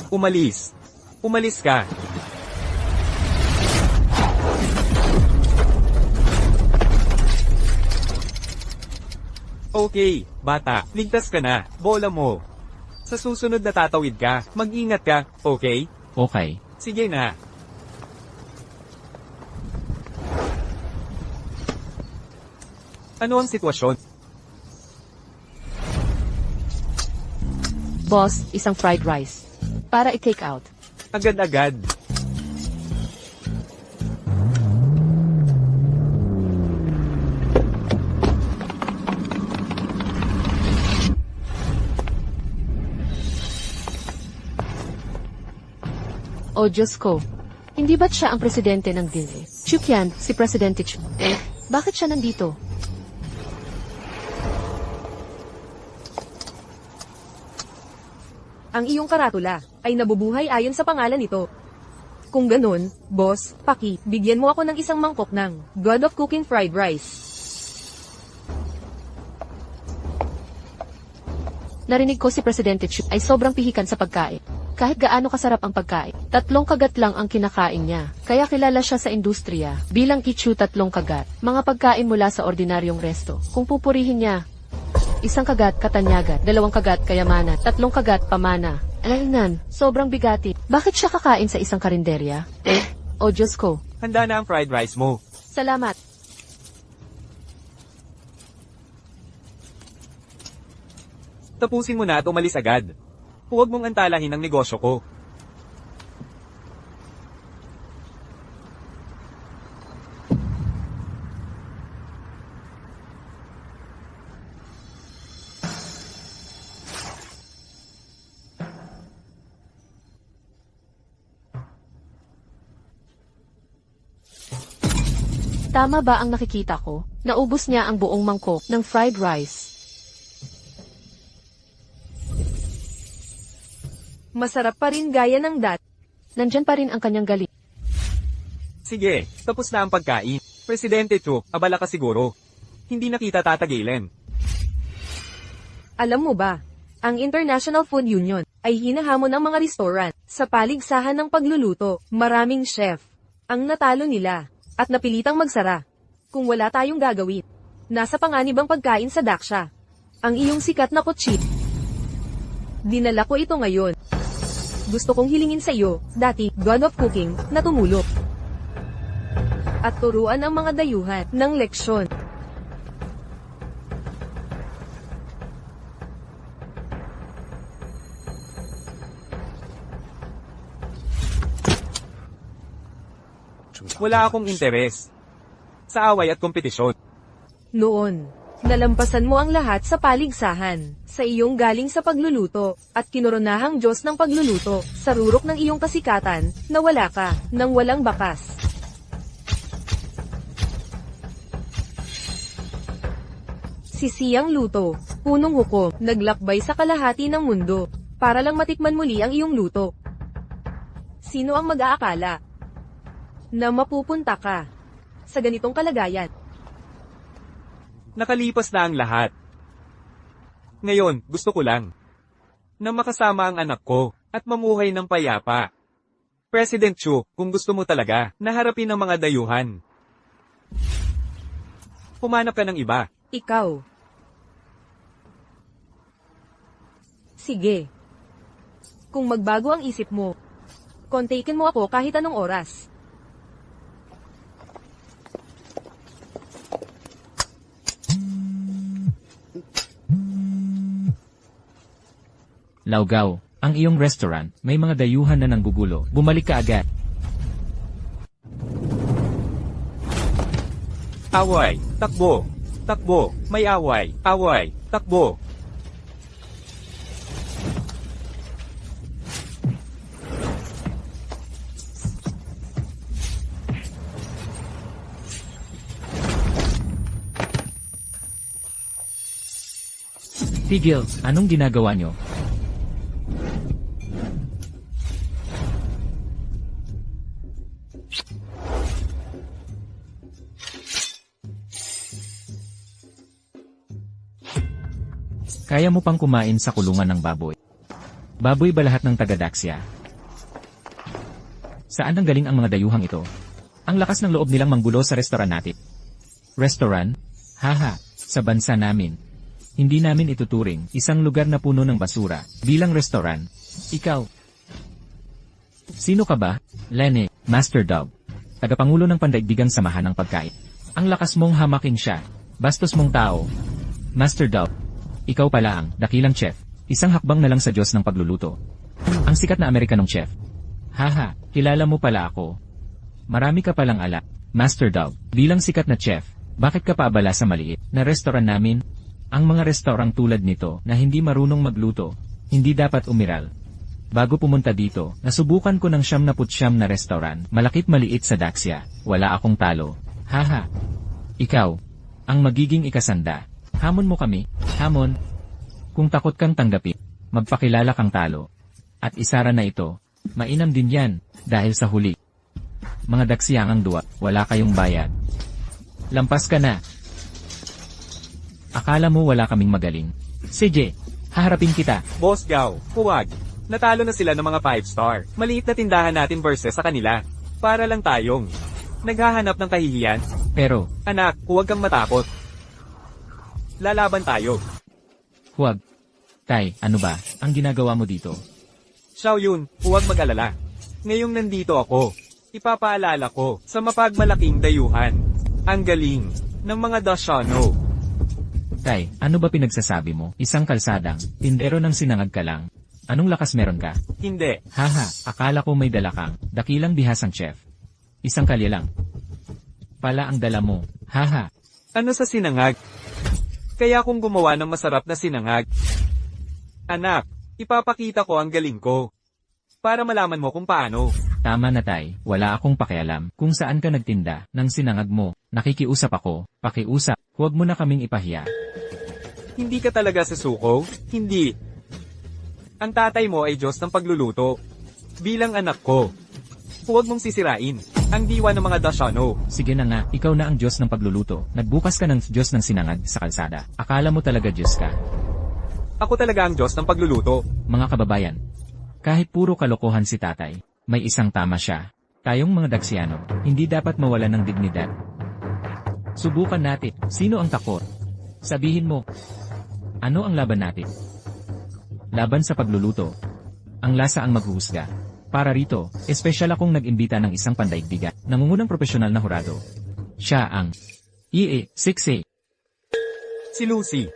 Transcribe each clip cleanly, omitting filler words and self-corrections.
Umalis. Umalis ka. Okay, bata, ligtas ka na. Bola mo. Sa susunod na tatawid ka, mag-ingat ka, okay? Okay. Sige na. Ano ang sitwasyon? Boss, isang fried rice. Para i-take out. Agad-agad. O Diyos ko. Hindi ba't siya ang presidente ng DILE? Chuk yan, si Presidente Chuk. Bakit siya nandito? Ang iyong karatula ay nabubuhay ayon sa pangalan nito. Kung ganun, boss, Paki, bigyan mo ako ng isang mangkok ng God of Cooking Fried Rice. Narinig ko si Presidente Chuk ay sobrang pihikan sa pagkain. Kahit gaano kasarap ang pagkain, 3 kagat lang ang kinakain niya. Kaya kilala siya sa industriya bilang Ichu 3 kagat. Mga pagkain mula sa ordinaryong resto. Kung pupurihin niya, 1 kagat katanyagan, 2 kagat kayamanan, 3 kagat pamana. Alaynan, sobrang bigati. Bakit siya kakain sa isang karinderya? O Diyos ko. Handa na ang fried rice mo. Salamat. Tapusin mo na at umalis agad. Huwag mong antalahin ang negosyo ko. Tama ba ang nakikita ko? Naubos niya ang buong mangkok ng fried rice. Masarap pa rin gaya ng Nandyan pa rin ang kanyang galing. Sige, tapos na ang pagkain. Presidente Chu, abala ka siguro. Hindi na kita tatagilin. Alam mo ba, ang International Food Union ay hinahamon ang mga restaurant sa paligsahan ng pagluluto. Maraming chef ang natalo nila at napilitang magsara. Kung wala tayong gagawin, nasa panganib ang pagkain sa Daksha. Ang iyong sikat na kotse. Dinala ko ito ngayon. Gusto kong hilingin sa iyo, dati, God of Cooking, na tumulok. At turuan ang mga dayuhan ng leksyon. Wala akong interes sa away at kompetisyon. Noon, nalampasan mo ang lahat sa paligsahan, sa iyong galing sa pagluluto, at kinoronahang Diyos ng pagluluto, sa rurok ng iyong kasikatan, na wala ka, nang walang bakas. Sisiyang luto, punong hukom, naglakbay sa kalahati ng mundo, para lang matikman muli ang iyong luto. Sino ang mag-aakala na mapupunta ka sa ganitong kalagayan? Nakalipas na ang lahat. Ngayon, gusto ko lang na makasama ang anak ko at mamuhay ng payapa. President Chu, kung gusto mo talaga na harapin ang mga dayuhan, humanap ka ng iba. Ikaw. Sige. Kung magbago ang isip mo, kontakin mo ako kahit anong oras. Laugaw, ang iyong restaurant, may mga dayuhan na nanggugulo. Bumalik ka agad. Away, takbo, takbo, may away, away, takbo. Tigil, anong ginagawa nyo? Kaya mo pang kumain sa kulungan ng baboy. Baboy ba lahat ng taga-Daksya? Saan ang galing ang mga dayuhang ito? Ang lakas ng loob nilang manggulo sa restaurant natin. Restaurant? Haha, sa bansa namin. Hindi namin ituturing isang lugar na puno ng basura bilang restaurant. Ikaw. Sino ka ba? Lene, Master Dog. Tagapangulo ng Pandaigdigang Samahan ng Pagkain. Ang lakas mong hamakin siya. Bastos mong tao. Master Dog. Ikaw pala ang dakilang chef. Isang hakbang na lang sa Diyos ng pagluluto. Ang sikat na Amerikanong chef. Haha, kilala mo pala ako. Marami ka palang ala. Master Dog, bilang sikat na chef, bakit ka paabala sa maliit na restaurant namin? Ang mga restaurant tulad nito na hindi marunong magluto, hindi dapat umiral. Bago pumunta dito, nasubukan ko ng 79 na restaurant, malakit maliit sa Daxia, wala akong talo. Haha. Ikaw, ang magiging ikasanda. Hamon mo kami, hamon. Kung takot kang tanggapin, magpakilala kang talo. At isara na ito, mainam din yan, dahil sa huli. Mga Daxiang ang duwa, wala kayong bayad. Lampas ka na. Akala mo wala kaming magaling. Sige, haharapin kita. Boss Gao, huwag. Natalo na sila ng mga 5-star. Maliit na tindahan natin versus sa kanila. Para lang tayong naghahanap ng kahihiyan. Pero, Anak, huwag kang matakot. Lalaban tayo. huwag. Tay, ano ba, ang ginagawa mo dito? Xiao Yun, huwag mag-alala. Ngayong nandito ako, ipapaalala ko sa mapagmalaking dayuhan. Ang galing ng mga Dashano. Tay, ano ba pinagsasabi mo? Isang kalsadang, tindero ng sinangag ka lang. Anong lakas meron ka? Hindi. Haha, akala ko may dala kang, dakilang bihasang chef. Isang kalye lang. Pala ang dala mo, haha. Ano sa sinangag? Kaya kung gumawa ng masarap na sinangag. Anak, ipapakita ko ang galing ko. Para malaman mo kung paano. Tama na tay, wala akong pakialam kung saan ka nagtinda ng sinangag mo. Nakikiusap ako, pakiusap, huwag mo na kaming ipahiya. Hindi ka talaga susuko? Hindi. Ang tatay mo ay Diyos ng pagluluto. Bilang anak ko. Huwag mong sisirain ang diwa ng mga Dashano. Sige na nga, ikaw na ang Diyos ng pagluluto. Nagbukas ka ng Diyos ng sinangag sa kalsada. Akala mo talaga Diyos ka. Ako talaga ang Diyos ng pagluluto. Mga kababayan, kahit puro kalokohan si tatay, may isang tama siya. Tayong mga Daxiano, hindi dapat mawalan ng dignidad. Subukan natin, sino ang takot? Sabihin mo, ano ang laban natin? Laban sa pagluluto. Ang lasa ang maghuhusga. Para rito, espesyal akong nag-imbita ng isang pandaigdigan, nangungunang profesional na hurado. Siya ang IE 6A. Si Lucy.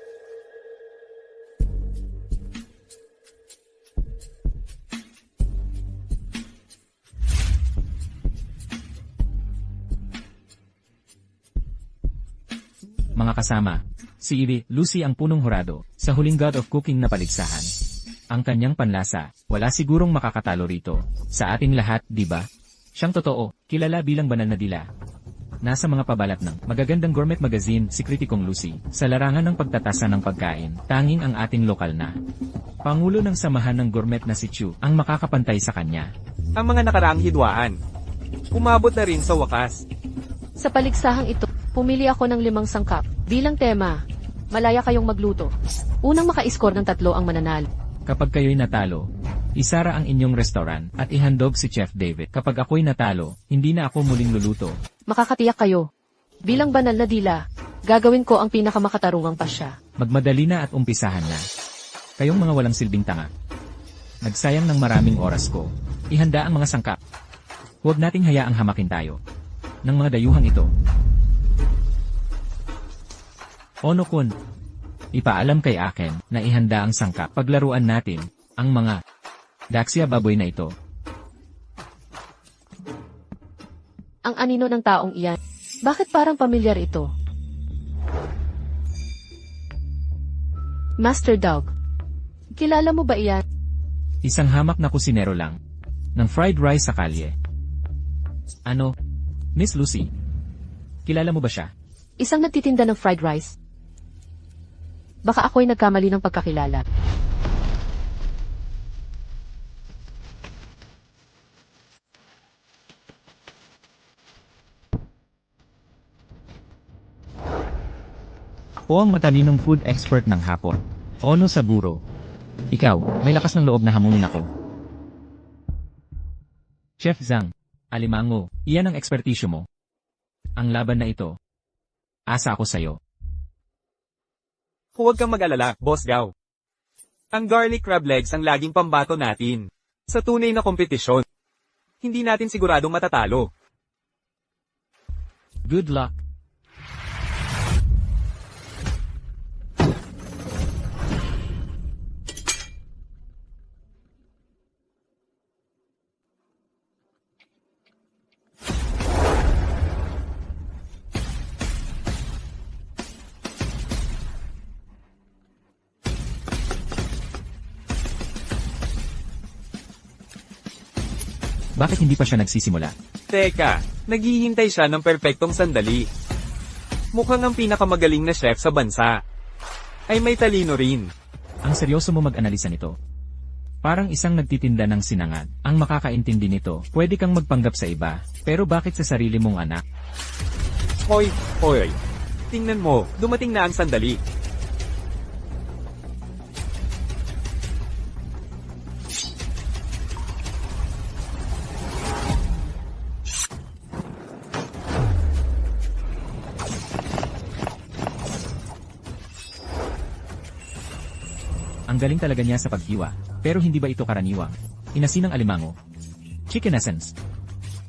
Mga kasama, si Iri, Lucy ang punong hurado, sa huling God of Cooking na paligsahan. Ang kanyang panlasa, wala sigurong makakatalo rito. Sa ating lahat, di ba? Siyang totoo, kilala bilang banal na dila. Nasa mga pabalat ng magagandang gourmet magazine si Kritikong Lucy, sa larangan ng pagtatasa ng pagkain, tanging ang ating lokal na Pangulo ng Samahan ng Gourmet na si Chu ang makakapantay sa kanya. Ang mga nakaraang hidwaan. Umabot na rin sa wakas. Sa paligsahang ito, pumili ako ng 5 sangkap. Bilang tema, malaya kayong magluto. Unang maka-score ng 3 ang mananalo. Kapag kayo'y natalo, isara ang inyong restaurant at ihandog si Chef David. Kapag ako'y natalo, hindi na ako muling luluto. Makakatiyak kayo. Bilang banal na dila, gagawin ko ang pinakamakatarungang pasya. Magmadali na at umpisahan na. Kayong mga walang silbing tanga. Nagsayang ng maraming oras ko. Ihanda ang mga sangkap. Huwag nating hayaang hamakin tayo ng mga dayuhang ito. Ono-kun, ipaalam kay akin na ihanda ang sangkap. Paglaruan natin ang mga Daxia baboy na ito. Ang anino ng taong iyan. Bakit parang pamilyar ito? Master Dog. Kilala mo ba iyan? Isang hamak na kusinero lang ng fried rice sa kalye. Ano? Miss Lucy? Kilala mo ba siya? Isang nagtitinda ng fried rice. Baka ako'y nagkamali ng pagkakilala. Ako ang matalinong food expert ng hapon. Ono Saburo. Ikaw, may lakas ng loob na hamunin ako. Chef Zhang, Alimango, iyan ang ekspertisyo mo. Ang laban na ito. Asa ako sa'yo. Huwag kang mag-alala, Boss Gao. Ang garlic crab legs ang laging pambato natin. Sa tunay na kompetisyon. Hindi natin siguradong matatalo. Good luck. Bakit hindi pa siya nagsisimula? Teka, naghihintay siya ng perpektong sandali. Mukhang ang pinakamagaling na chef sa bansa. Ay may talino rin. Ang seryoso mo mag-analisa nito. Parang isang nagtitinda ng sinangag. Ang makakaintindi nito, pwede kang magpanggap sa iba, pero bakit sa sarili mong anak? Hoy, hoy. Tingnan mo, dumating na ang sandali. Ang galing talaga niya sa paghiwa, pero hindi ba ito karaniwang? Inasin ng alimango. Chicken essence.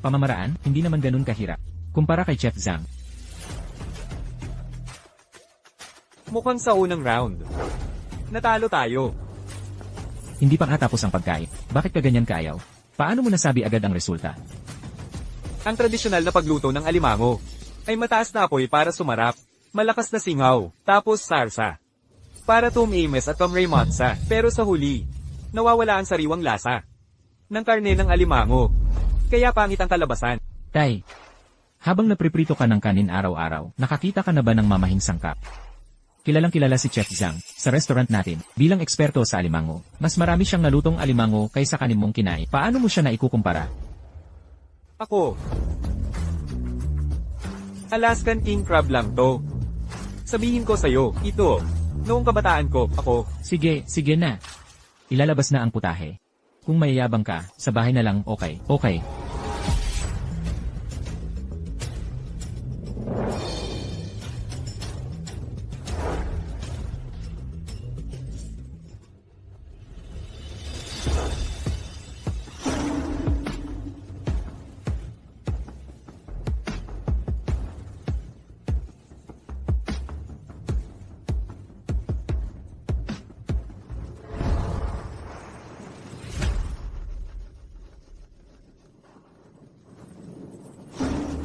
Pamamaraan, hindi naman ganun kahirap. Kumpara kay Chef Zhang. Mukhang sa unang round. Natalo tayo. Hindi pa nga tapos ang pagkain. Bakit ka ganyan kaayaw? Paano mo nasabi agad ang resulta? Ang tradisyonal na pagluto ng alimango ay mataas na apoy para sumarap, malakas na singaw, tapos sarsa. Para tumimes at pamrematsa, pero sa huli, nawawala ang sariwang lasa ng karne ng alimango. Kaya pangit ang kalabasan. Tay, habang napriprito ka ng kanin araw-araw, nakakita ka na ba ng mamahing sangkap? Kilalang kilala si Chef Zhang sa restaurant natin bilang eksperto sa alimango. Mas marami siyang nalutong alimango kaysa kanin mong kinain. Paano mo siya naikukumpara? Ako, Alaskan king crab lang to. Sabihin ko sa'yo, ito. Noong kabataan ko, ako, Sige na. Ilalabas na ang putahe. Kung mayayabang ka, sa bahay na lang, okay.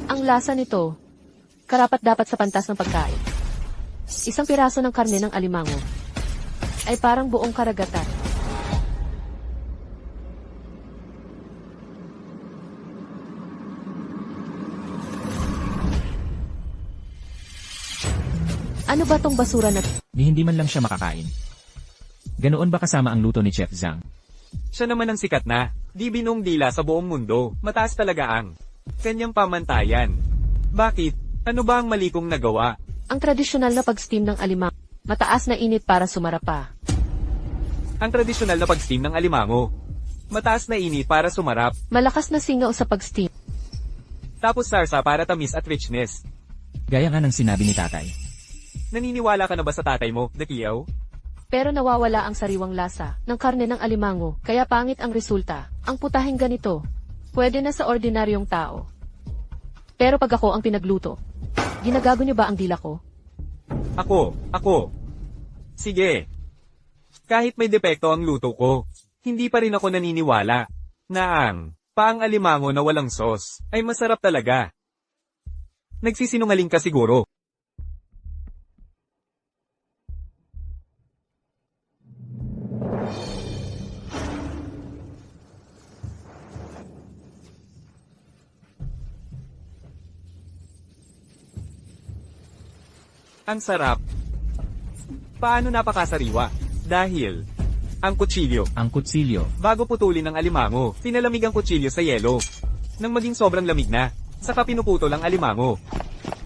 Ang lasa nito, karapat-dapat sa pantas ng pagkain. Isang piraso ng karne ng alimango ay parang buong karagatan. Ano ba tong basura na Ni hindi man lang siya makakain. Ganoon ba kasama ang luto ni Chef Zhang? siya naman ang sikat na, di binong dila sa buong mundo, mataas talaga ang kanyang pamantayan. Bakit? Ano ba ang mali kong nagawa? ang tradisyonal na pag-steam ng alimango? Mataas na init para sumarap pa. Ang tradisyonal na pag-steam ng alimango. Mataas na init para sumarap, Malakas na singaw sa pag-steam. tapos sarsa para tamis at richness. Gaya nga ng sinabi ni tatay. Naniniwala ka na ba sa tatay mo, Dakiyaw? Pero nawawala ang sariwang lasa ng karne ng alimango, kaya pangit ang resulta. Ang putaheng ganito, pwede na sa ordinaryong tao. Pero pag ako ang pinagluto, ginagago niyo ba ang dila ko? Ako. Sige. Kahit may depekto ang luto ko, hindi pa rin ako naniniwala na ang paang alimango na walang sauce ay masarap talaga. Nagsisinungaling ka siguro. Ang sarap. Paano napakasariwa? Dahil ang kutsilyo. Ang kutsilyo. Bago putulin ang alimango, pinalamig ang kutsilyo sa yelo. Nang maging sobrang lamig na, saka pinuputol ang alimango.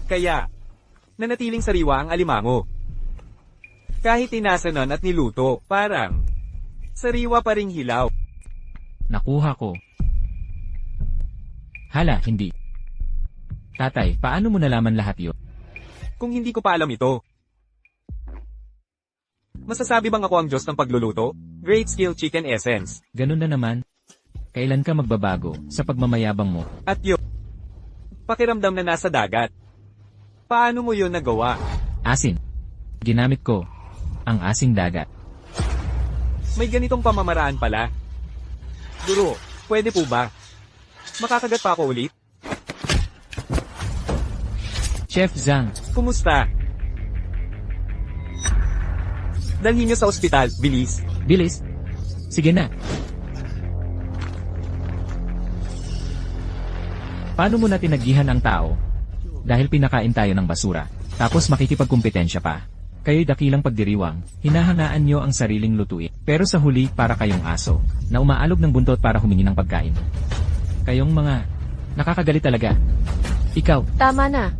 Kaya, nanatiling sariwa ang alimango. Kahit tinasanan at niluto, parang sariwa pa ring hilaw. Nakuha ko. Hala, hindi. Tatay, paano mo nalaman lahat yun? Kung hindi ko pa alam ito. Masasabi bang ako ang Diyos ng pagluluto? Great Skill Chicken Essence. Ganun na naman. Kailan ka magbabago sa pagmamayabang mo? At yun, pakiramdam na nasa dagat. Paano mo yun nagawa? Asin. Ginamit ko ang asing dagat. May ganitong pamamaraan pala. Guro, pwede po ba? Makakagat pa ako ulit? Chef Zhang, Kumusta? Dalhin niyo sa ospital, bilis. bilis. Sige na. Paano mo na tinaggihan ang tao? Dahil pinakain tayo ng basura, tapos makikipagkumpetensya pa. Kayo'y dakilang pagdiriwang, hinahangaan nyo ang sariling lutuin. Pero sa huli, para kayong aso, na umaalog ng buntot para humingi ng pagkain. Kayong mga nakakagalit talaga. Ikaw, Tama na.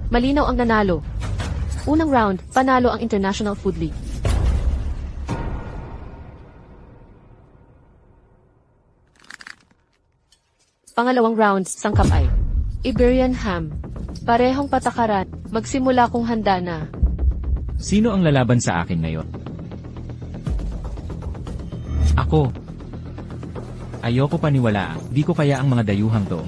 Malinaw ang nanalo. Unang round, panalo ang International Food League. Pangalawang round, sangkap ay Iberian ham. Parehong patakaran, magsimula kung handa na. sino ang lalaban sa akin ngayon? Ako. Ayoko paniwalaan, di ko kaya ang mga dayuhang to.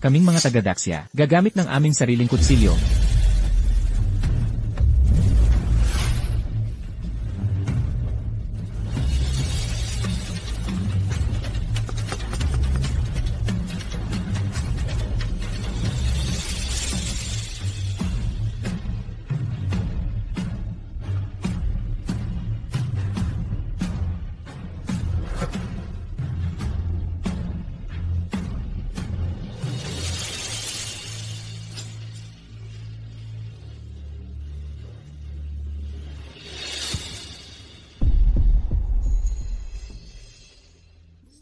Kaming mga taga-Daxia, gagamit ng aming sariling kutsilyo.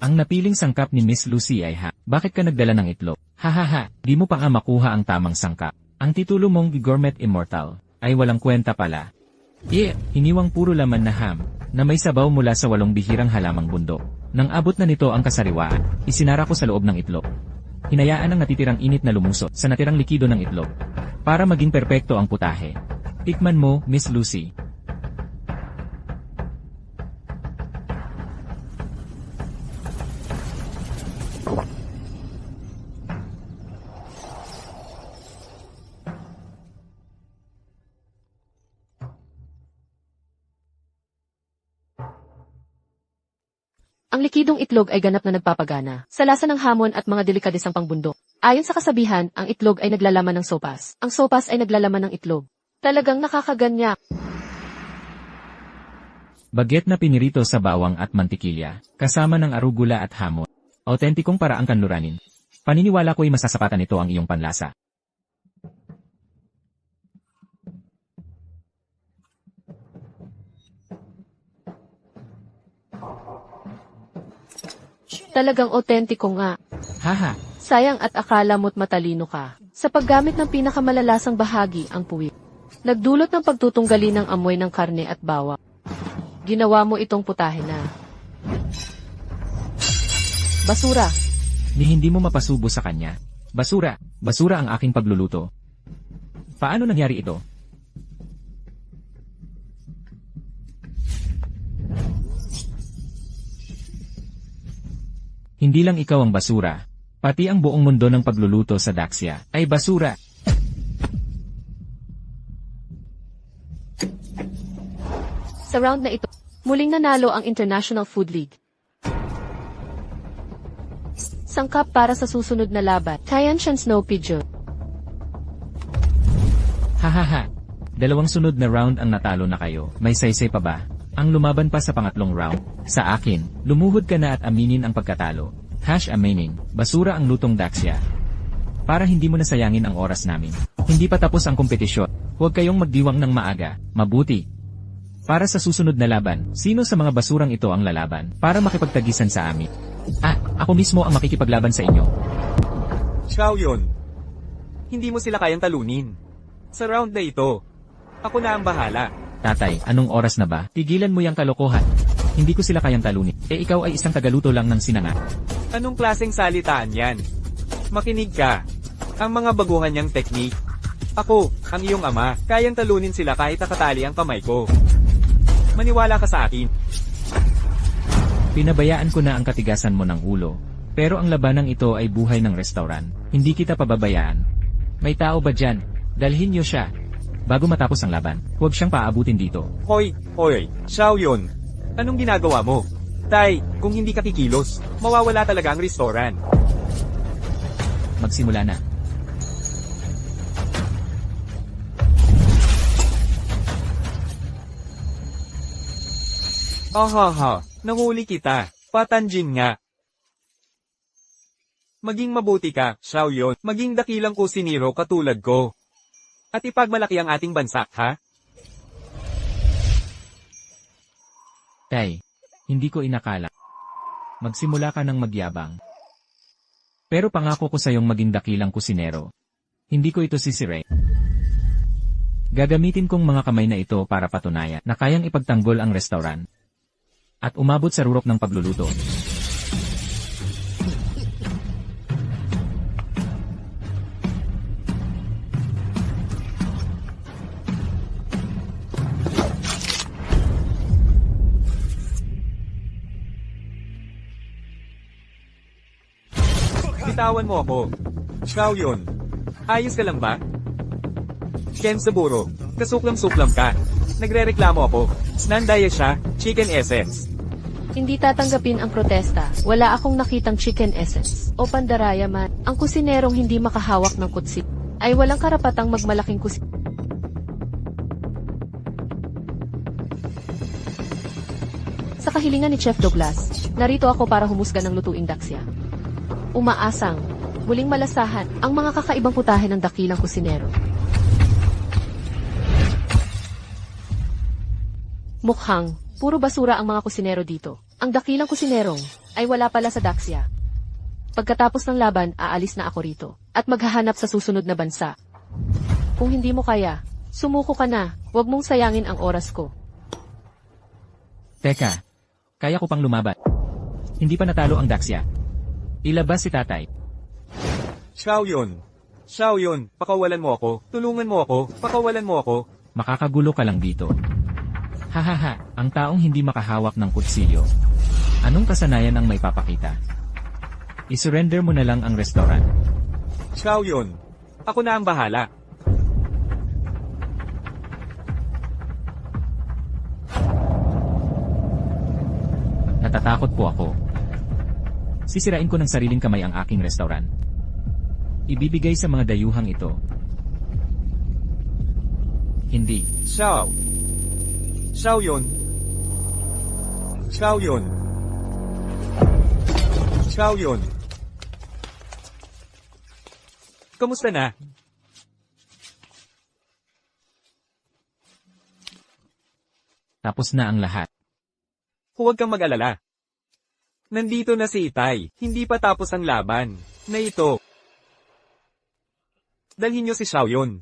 Ang napiling sangkap ni Miss Lucy ay bakit ka nagdala ng itlog? Hahaha, di mo pa nga makuha ang tamang sangkap. Ang titulo mong Gourmet Immortal ay walang kwenta pala. Hiniwang puro laman na ham, na may sabaw mula sa 8 bihirang halamang bundok. Nang abot na nito ang kasariwaan, isinara ko sa loob ng itlog. Hinayaan ang natitirang init na lumusot sa natirang likido ng itlog. Para maging perpekto ang putahe. Tikman mo, Miss Lucy. Ang likidong itlog ay ganap na nagpapagana sa lasa ng hamon at mga delikadesang pangbundok. Ayon sa kasabihan, ang itlog ay naglalaman ng sopas. Ang sopas ay naglalaman ng itlog. Talagang nakakaganyak. Baget na pinirito sa bawang at mantikilya, kasama ng arugula at hamon. Autentikong paraang kanluranin. Paniniwala ko'y masasapatan ito ang iyong panlasa. Talagang otentiko nga. Haha, Sayang at akala mo't matalino ka. Sa paggamit ng pinakamalalasang bahagi, ang puwit. Nagdulot ng pagtutunggali ng amoy ng karne at bawang. Ginawa mo itong putahe na basura. ni hindi mo mapasubo sa kanya. Basura, basura ang aking pagluluto. Paano nangyari ito? Hindi lang ikaw ang basura. Pati ang buong mundo ng pagluluto sa Daxia ay basura. Sa round na ito, muling nanalo ang International Food League. Sangkap para sa susunod na laban, Tianshan Snow Pigeon. Hahaha. 2 sunod na round ang natalo na kayo. May saysay pa ba? Ang lumaban pa sa pangatlong round. Sa akin, lumuhod ka na at aminin ang pagkatalo. #aminin, basura ang lutong Daxia. Para hindi mo nasayangin ang oras namin. Hindi pa tapos ang kompetisyon. Huwag kayong magdiwang ng maaga. Mabuti. Para sa susunod na laban, sino sa mga basurang ito ang lalaban para makipagtagisan sa amin? Ako mismo ang makikipaglaban sa inyo. Xiao yun. Hindi mo sila kayang talunin. Sa round na ito, ako na ang bahala. Tatay, anong oras na ba? Tigilan mo yung kalokohan. Hindi ko sila kayang talunin. Ikaw ay isang tagaluto lang ng sinanga. Anong klaseng salitaan yan? Makinig ka. Ang mga baguhan niyang teknik. Ako, ang iyong ama, kayang talunin sila kahit nakatali ang kamay ko. Maniwala ka sa akin. Pinabayaan ko na ang katigasan mo ng ulo. Pero ang labanang ito ay buhay ng restaurant. Hindi kita pababayaan. May tao ba dyan? Dalhin niyo siya. Bago matapos ang laban, huwag siyang paabutin dito. Hoy, Xiao Yun. Anong ginagawa mo? Tay, kung hindi ka kikilos, mawawala talaga ang restaurant. Magsimula na. Nahuli kita. Patanjin nga. Maging mabuti ka, Xiao Yun. Maging dakilang kusinero katulad ko. At ipagmalaki ang ating bansa, ha? Tay, hindi ko inakala. Magsimula ka ng magyabang. Pero pangako ko sa'yong maging dakilang kusinero. Hindi ko ito sisire. Gagamitin kong mga kamay na ito para patunayan na kayang ipagtanggol ang restaurant. At umabot sa rurok ng pagluluto. Bitawan mo ako. Xiao Yun. Ayos ka lang ba? Ken Saburo, kasuklam-suklam ka. Nagrereklamo ako. Nandaya siya, chicken essence. Hindi tatanggapin ang protesta. Wala akong nakitang chicken essence. O pandaraya man, ang kusinerong hindi makahawak ng kutsi ay walang karapatang magmalaking kusin. Sa kahilingan ni Chef Douglas, narito ako para humusga ng lutuing daksya. Umaasang, muling malasahan ang mga kakaibang putahe ng dakilang kusinero. Mukhang, puro basura ang mga kusinero dito. Ang dakilang kusinerong ay wala pala sa daksya. Pagkatapos ng laban, aalis na ako rito at maghahanap sa susunod na bansa. Kung hindi mo kaya, sumuko ka na. Huwag mong sayangin ang oras ko. Teka, kaya ko pang lumaban. Hindi pa natalo ang daksya. Ilabas si tatay. Xiao Yun, pakawalan mo ako. Tulungan mo ako. Pakawalan mo ako. Makakagulo ka lang dito. Hahaha, ang taong hindi makahawak ng kutsilyo. Anong kasanayan ang may papakita? Isurrender mo na lang ang restaurant. Xiao Yun, ako na ang bahala. Natatakot po ako. Sisirain ko ng sariling kamay ang aking restaurant. Ibibigay sa mga dayuhang ito. Hindi. Xiao Yun. Kamusta na? Tapos na ang lahat. Huwag kang mag-alala. Nandito na si Itay. Hindi pa tapos ang laban. Na ito. Dalhin niyo si Xiao Yun.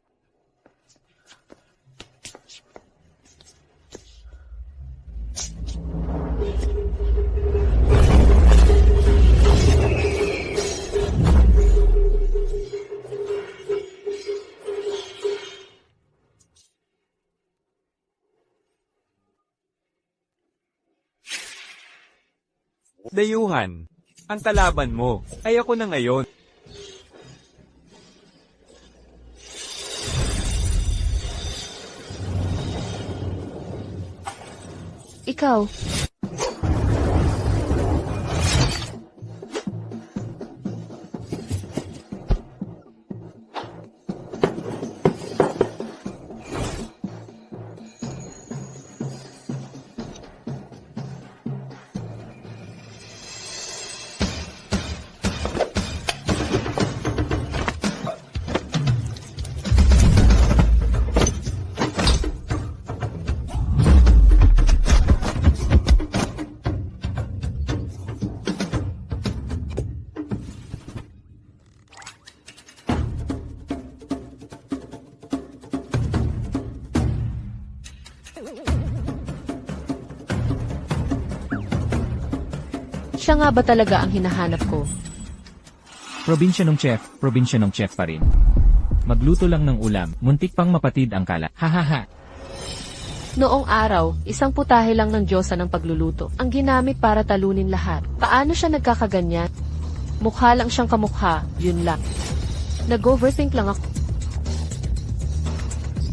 Dayuhan, ang kalaban mo ay ako na ngayon. Ikaw, Siya nga ba talaga ang hinahanap ko? Probinsya ng chef pa rin. Magluto lang ng ulam, muntik pang mapatid ang kalat. Hahaha. Noong araw, isang putahe lang ng Diyosa ng pagluluto ang ginamit para talunin lahat. Paano siya nagkakaganyan? Mukha lang siyang kamukha, yun lang. Nag-overthink lang ako.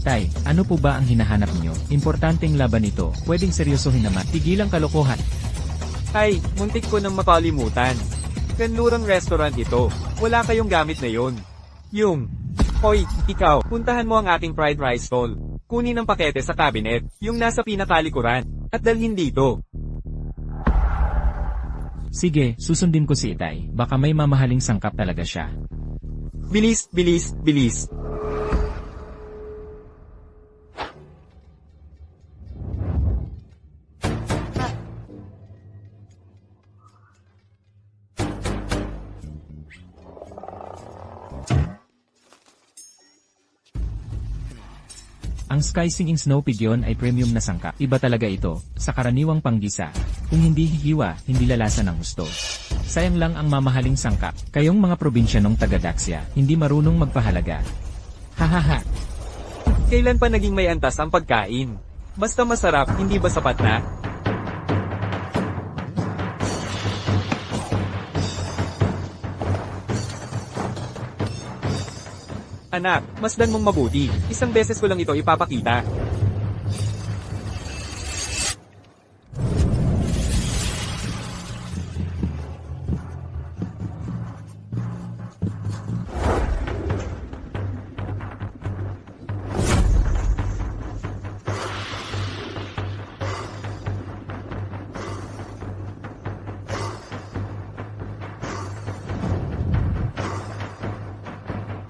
Tay, ano po ba ang hinahanap niyo? Importanteng laban ito, pwedeng seryosohin naman. Tigilang kalokohan. Ay, muntik ko nang makalimutan. Kanlurang restaurant ito. Wala kayong gamit na yon. Hoy, ikaw, puntahan mo ang aking fried rice stall. Kunin ang pakete sa cabinet, yung nasa pinakalikuran, at dalhin dito. Sige, susundin ko si Itay. Baka may mamahaling sangkap talaga siya. Bilis, bilis, bilis. Ang Sky Singing Snow Pigeon ay premium na sangkap. Iba talaga ito, sa karaniwang panggisa. Kung hindi hihiwa, hindi lalasa ng gusto. Sayang lang ang mamahaling sangkap. Kayong mga probinsyanong taga-Daxia, hindi marunong magpahalaga. Hahaha. Kailan pa naging may antas ang pagkain? Basta masarap, hindi ba sapat na? Anak, masdan mong mabuti. Isang beses ko lang ito ipapakita.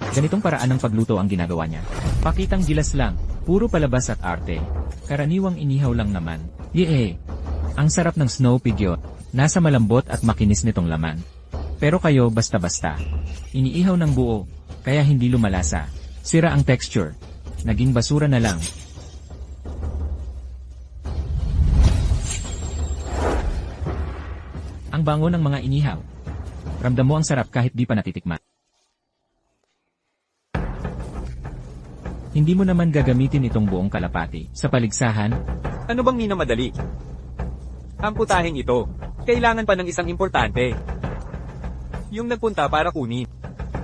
Ganitong paraan ng pagluto ang ginagawa niya. Pakitang gilas lang, puro palabas at arte. Karaniwang inihaw lang naman. Yee! Ang sarap ng snow pigeon. Nasa malambot at makinis nitong laman. Pero kayo basta-basta. Iniihaw ng buo, kaya hindi lumalasa. Sira ang texture. Naging basura na lang. Ang bango ng mga inihaw. Ramdam mo ang sarap kahit di pa natitikman. Hindi mo naman gagamitin itong buong kalapati sa paligsahan. Ano bang minamadali? Ang putaheng ito, kailangan pa ng isang importante. Yung nagpunta para kunin.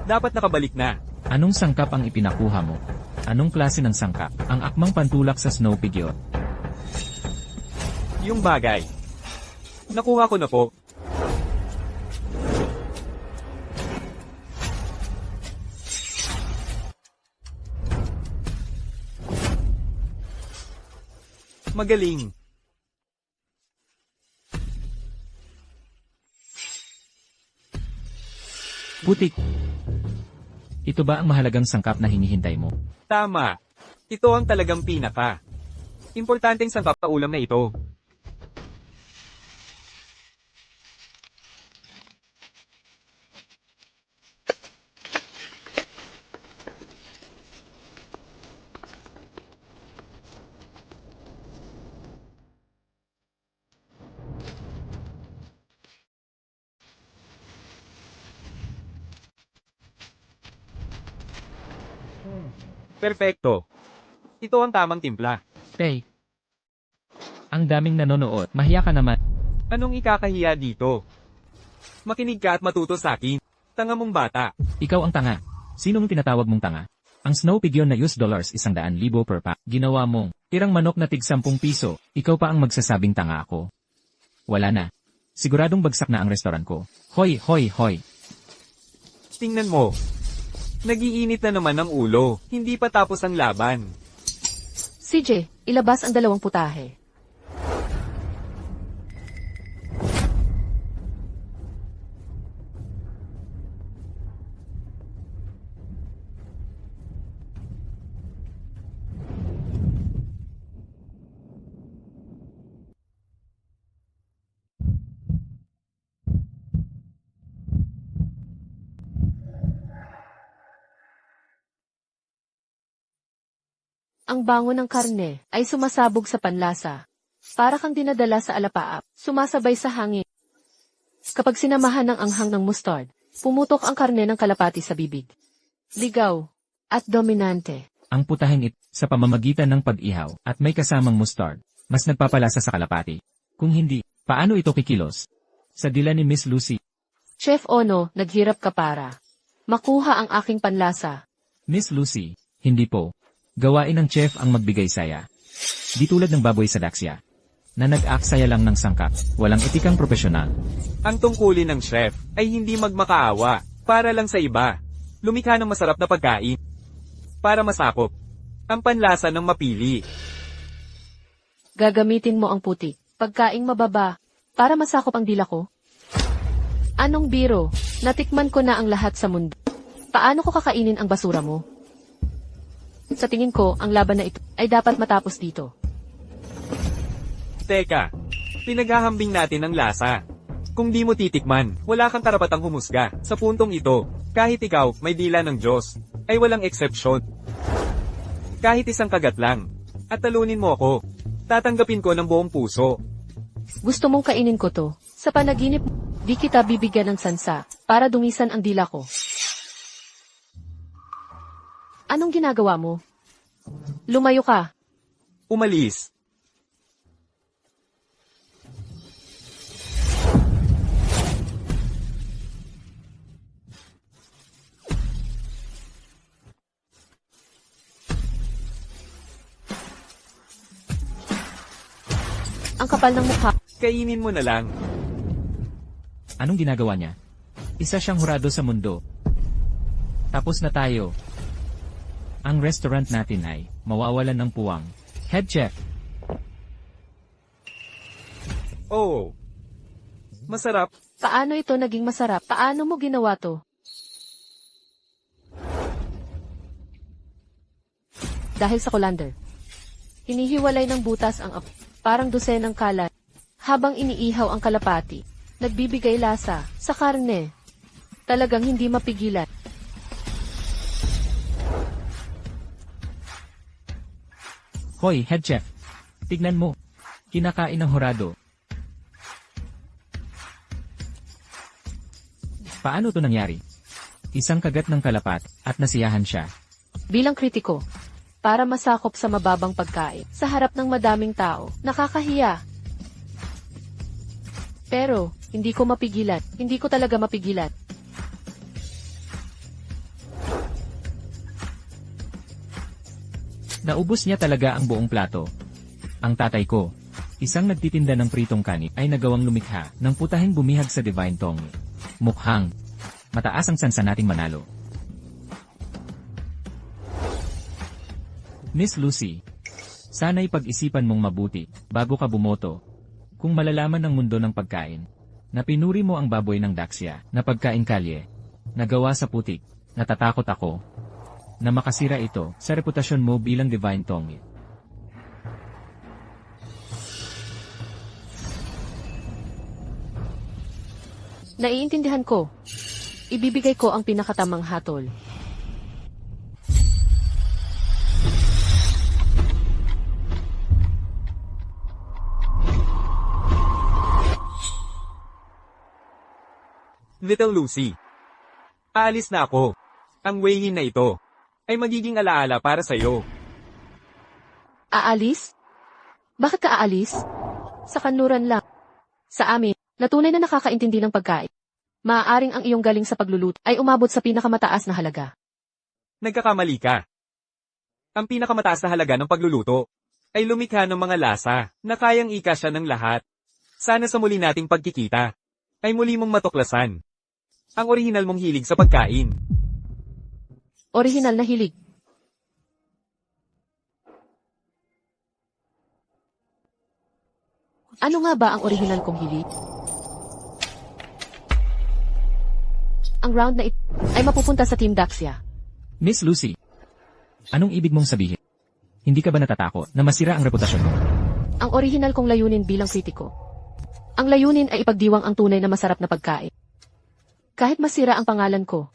Dapat nakabalik na. Anong sangkap ang ipinakuha mo? Anong klase ng sangkap? Ang akmang pantulak sa snow pigeon. Yung bagay. Nakuha ko na po. Magaling. Putik. Ito ba ang mahalagang sangkap na hinihintay mo? Tama. Ito ang talagang pinaka. Importanteng sangkap sa ulam na ito. Perfecto. Ito ang tamang timpla. Tay. Ang daming nanonood. Mahiya ka naman. Anong ikakahiya dito? Makinig ka at matuto sa akin. Tanga mong bata. Ikaw ang tanga. Sinong tinatawag mong tanga? Ang snow pigeon na $100 100,000 per pack. Ginawa mong tirang manok na tig 10 piso. Ikaw pa ang magsasabing tanga ako. Wala na. Siguradong bagsak na ang restoran ko. Hoy, hoy, hoy. Tingnan mo. Nagiinit na naman ang ulo. Hindi pa tapos ang laban. CJ, ilabas ang 2 putahe. Ang bango ng karne ay sumasabog sa panlasa. Para kang dinadala sa alapaap, sumasabay sa hangin. Kapag sinamahan ng anghang ng mustard, pumutok ang karne ng kalapati sa bibig. Ligaw at dominante. Ang putahing ito sa pamamagitan ng pag-ihaw at may kasamang mustard, mas nagpapalasa sa kalapati. Kung hindi, paano ito kikilos? Sa dila ni Miss Lucy, Chef Ono, naghirap ka para makuha ang aking panlasa. Miss Lucy, hindi po. Gawain ng chef ang magbigay saya. Di tulad ng baboy sa daksya, na nag-aksaya lang ng sangkap, walang etikang profesional. Ang tungkulin ng chef ay hindi magmakaawa para lang sa iba. Lumikha ng masarap na pagkain para masakop ang panlasa ng mapili. Gagamitin mo ang putik, pagkaing mababa, para masakop ang dila ko? Anong biro? Natikman ko na ang lahat sa mundo. Paano ko kakainin ang basura mo? Sa tingin ko, ang laban na ito ay dapat matapos dito. Teka, pinaghahambing natin ang lasa. Kung di mo titikman, wala kang karapatang humusga. Sa puntong ito, kahit ikaw, may dila ng Diyos, ay walang eksepsyon. Kahit isang kagat lang, at talunin mo ako, tatanggapin ko ng buong puso. Gusto mong kainin ko to? Sa panaginip, di kita bibigyan ng sansa, para dungisan ang dila ko. Anong ginagawa mo? Lumayo ka. Umalis. Ang kapal ng mukha. Kainin mo na lang. Anong ginagawa niya? Isa siyang hurado sa mundo. Tapos na tayo. Ang restaurant natin ay mawawalan ng puwang. Head chef, Oh. Masarap. Paano ito naging masarap? Paano mo ginawa to? Dahil sa colander. Hinihiwalay ng butas ang parang dosenang kalat. Habang iniihaw ang kalapati, nagbibigay lasa sa karne. Talagang hindi mapigilan. hoy head chef. Tignan mo. Kinakain ng hurado. Paano to nangyari? Isang kagat ng kalapat at nasiyahan siya. Bilang kritiko, para masakop sa mababang pagkain, sa harap ng madaming tao, nakakahiya. Pero, hindi ko mapigilan. Hindi ko talaga mapigilan. Naubos niya talaga ang buong plato. Ang tatay ko, isang nagtitinda ng pritong kanin, ay nagawang lumikha ng putahing bumihag sa Divine Tongue. Mukhang mataas ang sansa nating manalo. Miss Lucy, sana'y pag-isipan mong mabuti bago ka bumoto. Kung malalaman ng mundo ng pagkain, na pinuri mo ang baboy ng daksya na pagkain kalye, nagawa sa putik, natatakot ako na makasira ito sa reputasyon mo bilang Divine Tongue. Naiintindihan ko. Ibibigay ko ang pinakatamang hatol. Little Lucy. Aalis na ako. Ang weihin na ito ay magiging alaala para sa'yo. Aalis? Bakit ka aalis? Sa kanluran lang. Sa amin, na tunay na nakakaintindi ng pagkain. Maaaring ang iyong galing sa pagluluto ay umabot sa pinakamataas na halaga. Nagkakamali ka. Ang pinakamataas na halaga ng pagluluto ay lumikha ng mga lasa na kayang ikasya ng lahat. Sana sa muli nating pagkikita ay muli mong matuklasan ang orihinal mong hilig sa pagkain. Orihinal na hilig. Ano nga ba ang orihinal kong hilig? Ang round na ito ay mapupunta sa Team Daxia. Miss Lucy, anong ibig mong sabihin? Hindi ka ba natatakot na masira ang reputasyon mo? Ang orihinal kong layunin bilang kritiko. Ang layunin ay ipagdiwang ang tunay na masarap na pagkain. Kahit masira ang pangalan ko,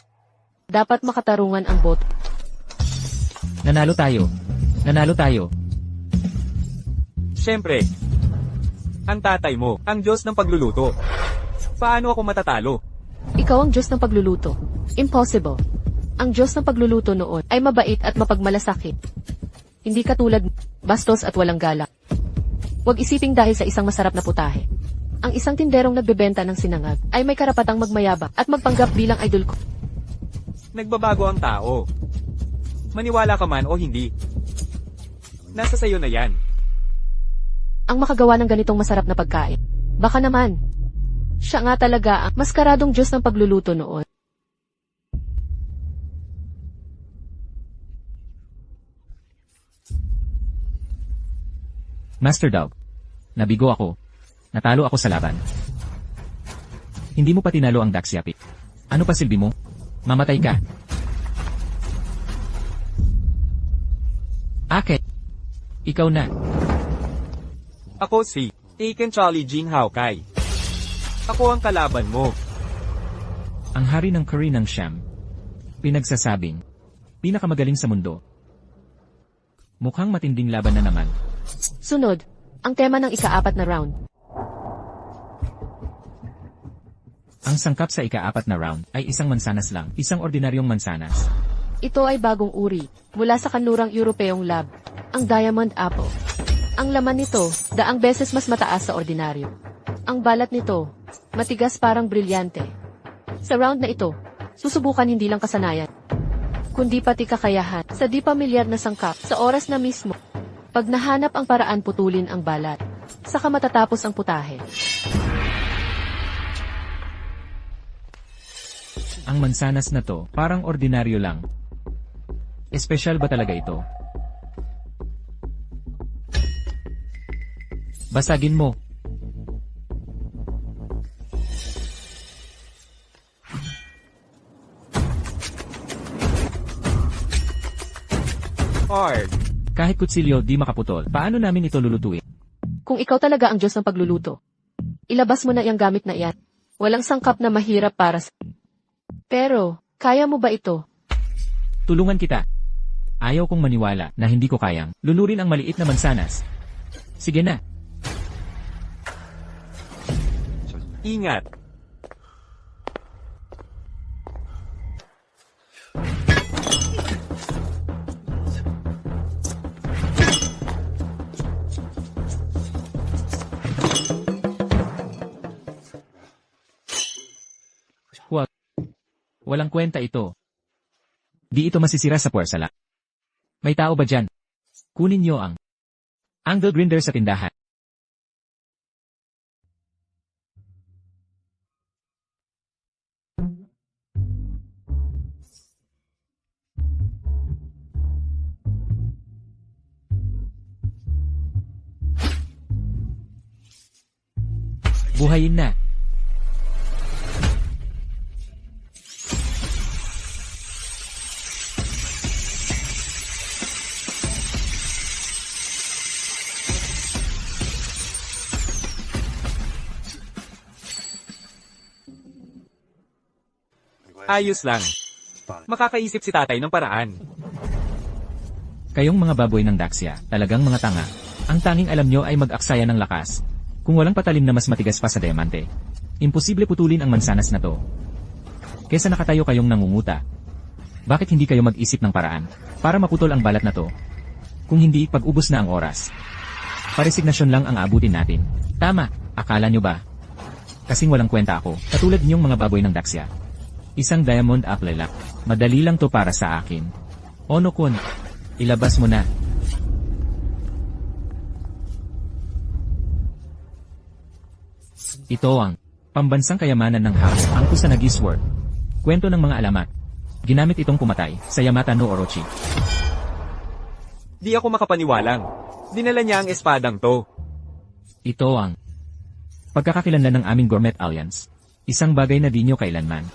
dapat makatarungan ang boto. Nanalo tayo. Nanalo tayo. Siyempre, ang tatay mo, ang Diyos ng pagluluto. Paano ako matatalo? Ikaw ang Diyos ng pagluluto. Impossible. Ang Diyos ng pagluluto noon ay mabait at mapagmalasakit. Hindi katulad bastos at walang galak. Huwag isiping dahil sa isang masarap na putahe. Ang isang tinderong nagbebenta ng sinangag ay may karapatang magmayabang at magpanggap bilang idol ko. Nagbabago ang tao. Maniwala ka man o hindi. Nasa sayo na yan. Ang makagawa ng ganitong masarap na pagkain. Baka naman. Siya nga talaga ang maskaradong Diyos ng pagluluto noon. Master Dog. Nabigo ako. Natalo ako sa laban. Hindi mo pa tinalo ang Daxiapi. Ano pa silbi mo? Mamatay ka. Ake. Ikaw na. Ako si Aiken Charlie Jing Haokai. Ako ang kalaban mo. Ang hari ng curry ng Siam. Pinagsasabing. Pinakamagaling sa mundo. Mukhang matinding laban na naman. Sunod, ang tema ng ika-4 na round. Ang sangkap sa ika-4 na round ay isang mansanas lang, isang ordinaryong mansanas. Ito ay bagong uri, mula sa kanlurang Europeyong lab, ang Diamond Apple. Ang laman nito, daang beses mas mataas sa ordinaryo. Ang balat nito, matigas parang brilyante. Sa round na ito, susubukan hindi lang kasanayan, kundi pati kakayahan sa di pamilyar na sangkap sa oras na mismo. Pag nahanap ang paraan putulin ang balat, saka matatapos ang putahe. Ang mansanas na to, parang ordinaryo lang. Espesyal ba talaga ito? Basagin mo. Hard. Kahit kutsilyo di makaputol, paano namin ito lulutuin? Kung ikaw talaga ang Diyos ng pagluluto, ilabas mo na iyang gamit na iyan. Walang sangkap na mahirap para sa... Pero, kaya mo ba ito? Tulungan kita. Ayaw kong maniwala na hindi ko kayang lulurin ang maliit na mansanas. Sige na. Ingat. Huwag. Walang kwenta ito. Di ito masisira sa puwersala. May tao ba dyan? Kunin niyo ang angle grinder sa tindahan. Buhayin na. Ayos lang. Makakaisip si tatay ng paraan. Kayong mga baboy ng Daxia, talagang mga tanga. Ang tanging alam nyo ay mag-aksaya ng lakas. Kung walang patalim na mas matigas pa sa diamante, imposible putulin ang mansanas na to. Kesa nakatayo kayong nangunguta. Bakit hindi kayo mag-isip ng paraan para maputol ang balat na to? Kung hindi, pag-ubos na ang oras. Paresignasyon lang ang aabutin natin. Tama, akala nyo ba? Kasing walang kwenta ako, katulad niyong mga baboy ng Daxia. Isang diamond apple lang. Madali lang to para sa akin. Ono-kun, ilabas mo na. Ito ang pambansang kayamanan ng house, ang Kusanagi Sword. Kwento ng mga alamat. Ginamit itong pumatay sa Yamata no Orochi. Di ako makapaniwalang. Dinala niya ang espadang to. Ito ang pagkakakilanlan ng aming Gourmet Alliance. Isang bagay na di nyo kailanman.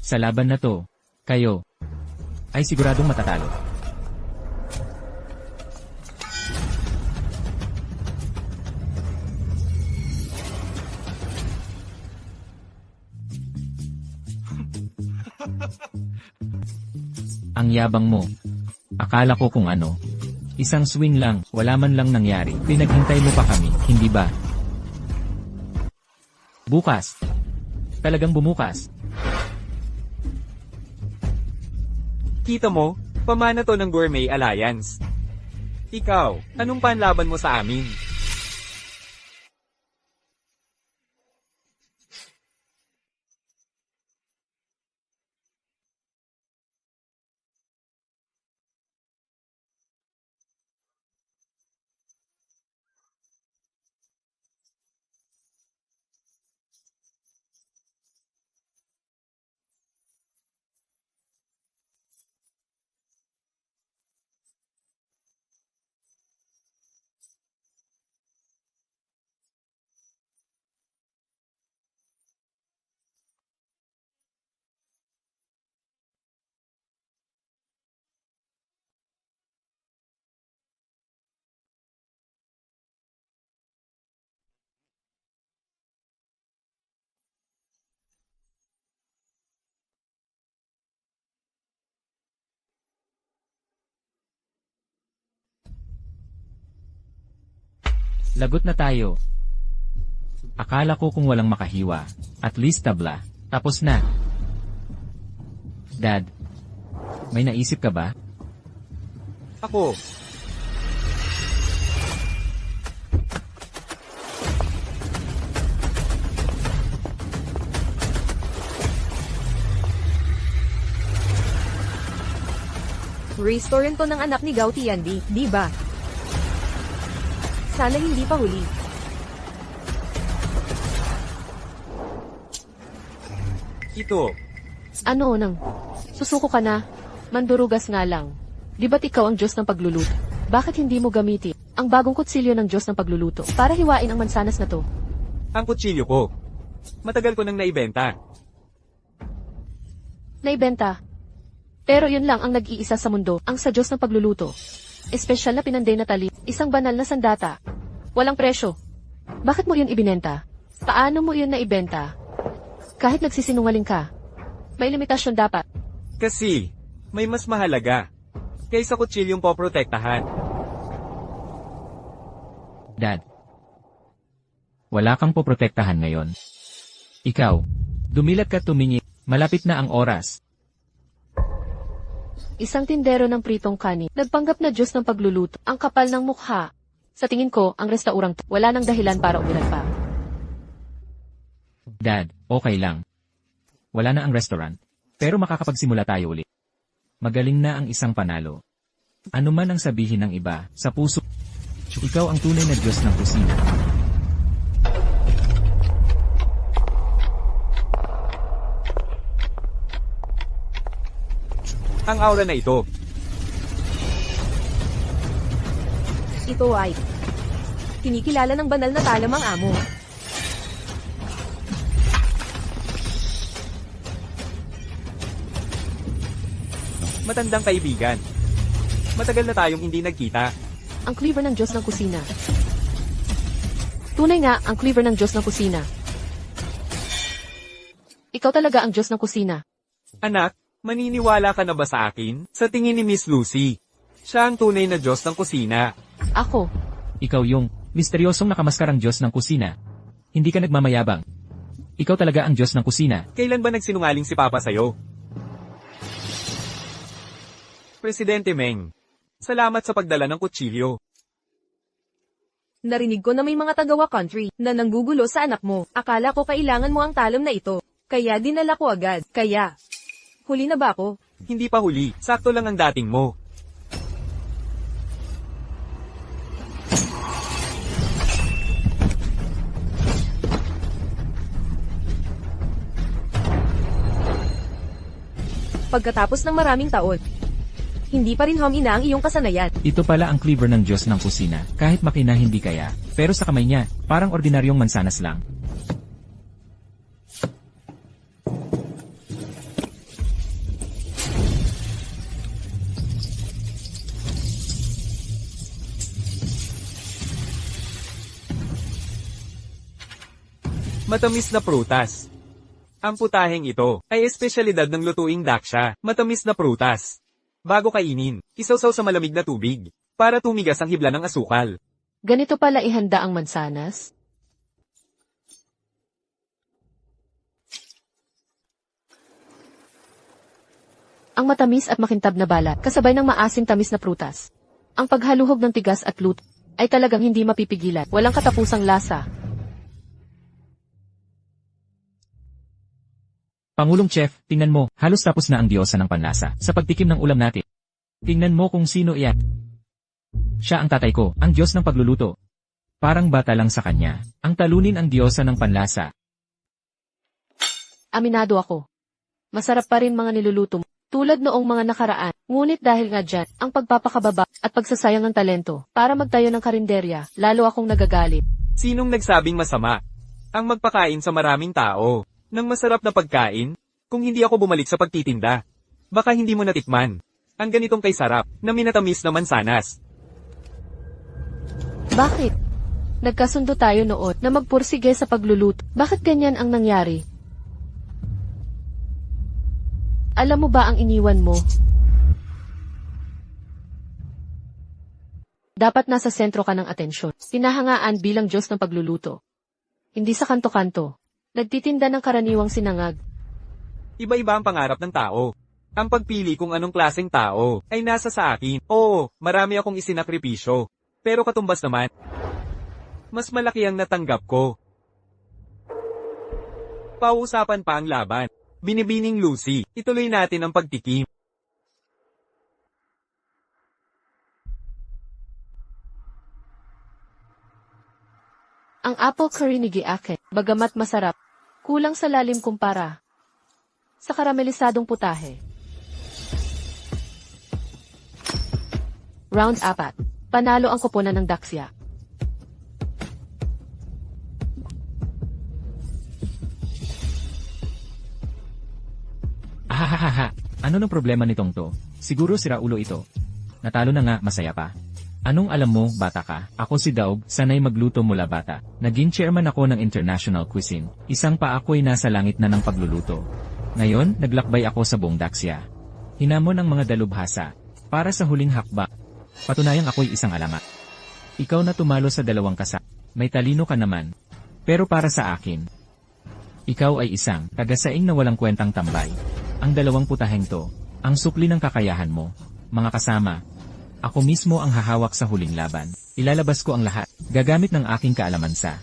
Sa laban na to, kayo ay siguradong matatalo. Ang yabang mo. Akala ko kung ano. Isang swing lang, wala man lang nangyari. Pinaghintay mo pa kami, hindi ba? Bukas. Talagang bumukas. Kita mo, pamana to ng Gourmet Alliance. Ikaw, anong panlaban mo sa amin? Lagot na tayo. Akala ko kung walang makahiwa. At least tabla. Tapos na. Dad, may naisip ka ba? Ako, Restaurant to ng anak ni Gao Tiandi, di ba? Sana hindi pa huli. ito. Ano nang? Susuko ka na? Mandurugas nga lang. Di ba't ikaw ang Diyos ng pagluluto? Bakit hindi mo gamitin ang bagong kutsilyo ng Diyos ng pagluluto para hiwain ang mansanas na to? Ang kutsilyo ko. Matagal ko nang naibenta. Naibenta. Pero yun lang ang nag-iisa sa mundo, ang sa Diyos ng pagluluto. Espesyal na pinanday na tali, isang banal na sandata. Walang presyo. Bakit mo yun ibinenta? Paano mo yun naibenta? Kahit nagsisinungaling ka, may limitasyon dapat. Kasi, may mas mahalaga. Kaysa kutsilyong poprotektahan. Dad. Wala kang poprotektahan ngayon. Ikaw, dumilat ka tumingi, malapit na ang oras. Isang tindero ng pritong kanin, nagpanggap na Diyos ng pagluluto, ang kapal ng mukha. Sa tingin ko, ang restaurant, wala nang dahilan para umilan pa. Dad, okay lang. Wala na ang restaurant. Pero makakapagsimula tayo ulit. Magaling na ang isang panalo. Ano man ang sabihin ng iba, sa puso, ikaw ang tunay na Diyos ng kusina. Ang aura na ito. Ito ay kinikilala ng banal na talamang amo. Matandang kaibigan. Matagal na tayong hindi nagkita. Ang cleaver ng Diyos ng kusina. Tunay nga, ang cleaver ng Diyos ng kusina. Ikaw talaga ang Diyos ng kusina. Anak, maniniwala ka na ba sa akin? Sa tingin ni Miss Lucy, siya ang tunay na Diyos ng kusina. Ako, Ikaw yung misteryosong nakamaskarang Diyos ng kusina. Hindi ka nagmamayabang. Ikaw talaga ang Diyos ng kusina. Kailan ba nagsinungaling si Papa sa'yo? Presidente Meng, salamat sa pagdala ng kutsilyo. Narinig ko na may mga tagawa country na nanggugulo sa anak mo. Akala ko kailangan mo ang talam na ito. Kaya dinala ko agad. Kaya, huli na ba ako? Hindi pa huli, sakto lang ang dating mo. Pagkatapos ng maraming taon, hindi pa rin humina ang iyong kasanayan. Ito pala ang cleaver ng Diyos ng kusina, kahit makina hindi kaya. Pero sa kamay niya, parang ordinaryong mansanas lang. Matamis na prutas. Ang putaheng ito ay espesyalidad ng lutuing daksha, matamis na prutas. Bago kainin, isawsaw sa malamig na tubig, para tumigas ang hibla ng asukal. ganito pala ihanda ang mansanas? Ang matamis at makintab na balat, kasabay ng maasim tamis na prutas. Ang paghaluhog ng tigas at luto ay talagang hindi mapipigilan. Walang katapusang lasa. Pangulong Chef, tingnan mo, halos tapos na ang diyosa ng panlasa sa pagtikim ng ulam natin. Tingnan mo kung sino iyan. Siya ang tatay ko, ang Diyos ng pagluluto. Parang bata lang sa kanya, ang talunin ang diyosa ng panlasa. Aminado ako. Masarap pa rin mga niluluto mo, tulad noong mga nakaraan. Ngunit dahil nga dyan, ang pagpapakababa at pagsasayang ng talento para magtayo ng karinderya, lalo akong nagagalit. Sinong nagsabing masama? Ang magpakain sa maraming tao ng masarap na pagkain? Kung hindi ako bumalik sa pagtitinda, baka hindi mo natikman ang ganitong kay sarap na minatamis na mansanas. Bakit? Nagkasundo tayo noon na magpursige sa pagluluto. Bakit ganyan ang nangyari? Alam mo ba ang iniwan mo? Dapat nasa sentro ka ng atensyon. Pinahangaan bilang Diyos ng pagluluto. Hindi sa kanto-kanto. Nagtitinda ng karaniwang sinangag. Iba-iba ang pangarap ng tao. Ang pagpili kung anong klaseng tao ay nasa sa akin. Oo, marami akong isinakripisyo. Pero katumbas naman, mas malaki ang natanggap ko. Pauusapan pa ang laban. Binibining Lucy, ituloy natin ang pagtikim. Ang apple curry ni Giake, bagamat masarap, kulang sa lalim kumpara sa karamelisadong putahe. Round 4. Panalo ang koponan ng Daxia. Ahahaha, ano nang problema nitong to? Siguro sira ulo ito. Natalo na nga, masaya pa. Anong alam mo, bata ka? Ako si Daug, sanay magluto mula bata. Naging chairman ako ng International Cuisine. Isang pa ako'y nasa langit na ng pagluluto. Ngayon, naglakbay ako sa buong Daxia. Hinamon ang mga dalubhasa. Para sa huling hakbang, patunayang ako'y isang alamat. Ikaw na tumalo sa dalawang kasa. May talino ka naman. Pero para sa akin, ikaw ay isang tagasaing na walang kwentang tambay. Ang dalawang putaheng to, ang supli ng kakayahan mo. Mga kasama, ako mismo ang hahawak sa huling laban. Ilalabas ko ang lahat, gagamit ng aking kaalaman sa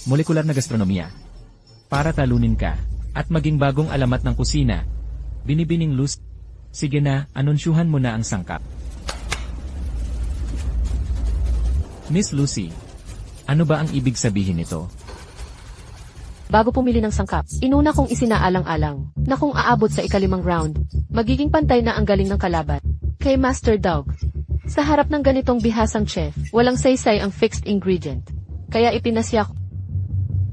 molekular na gastronomiya. Para talunin ka, at maging bagong alamat ng kusina. Binibining Luz. Sige na, anunsyuhan mo na ang sangkap. Miss Lucy, ano ba ang ibig sabihin nito? Bago pumili ng sangkap, inuna kong isinaalang-alang na kung aabot sa ikalimang round, magiging pantay na ang galing ng kalaban. Kay Master Dog, sa harap ng ganitong bihasang chef, walang saysay ang fixed ingredient. Kaya ipinasya ko.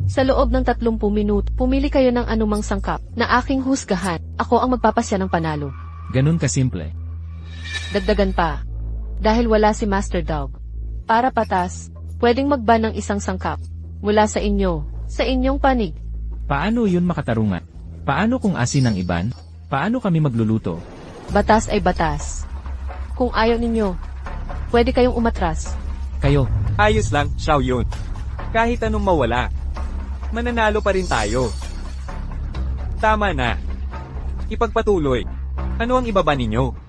Sa loob ng 30 minuto, pumili kayo ng anumang sangkap na aking husgahan. Ako ang magpapasya ng panalo. Ganun kasimple. Dagdagan pa. Dahil wala si Master Dog. Para patas, pwedeng magban ng isang sangkap mula sa inyo, sa inyong panig. Paano yun makatarungan? Paano kung asin ang iban? Paano kami magluluto? Batas ay batas. Kung ayaw ninyo, pwede kayong umatras. Kayo, Ayos lang, Xiao Yun. Kahit anong mawala, mananalo pa rin tayo. Tama na. Ipagpatuloy. Ano ang ibaba ninyo?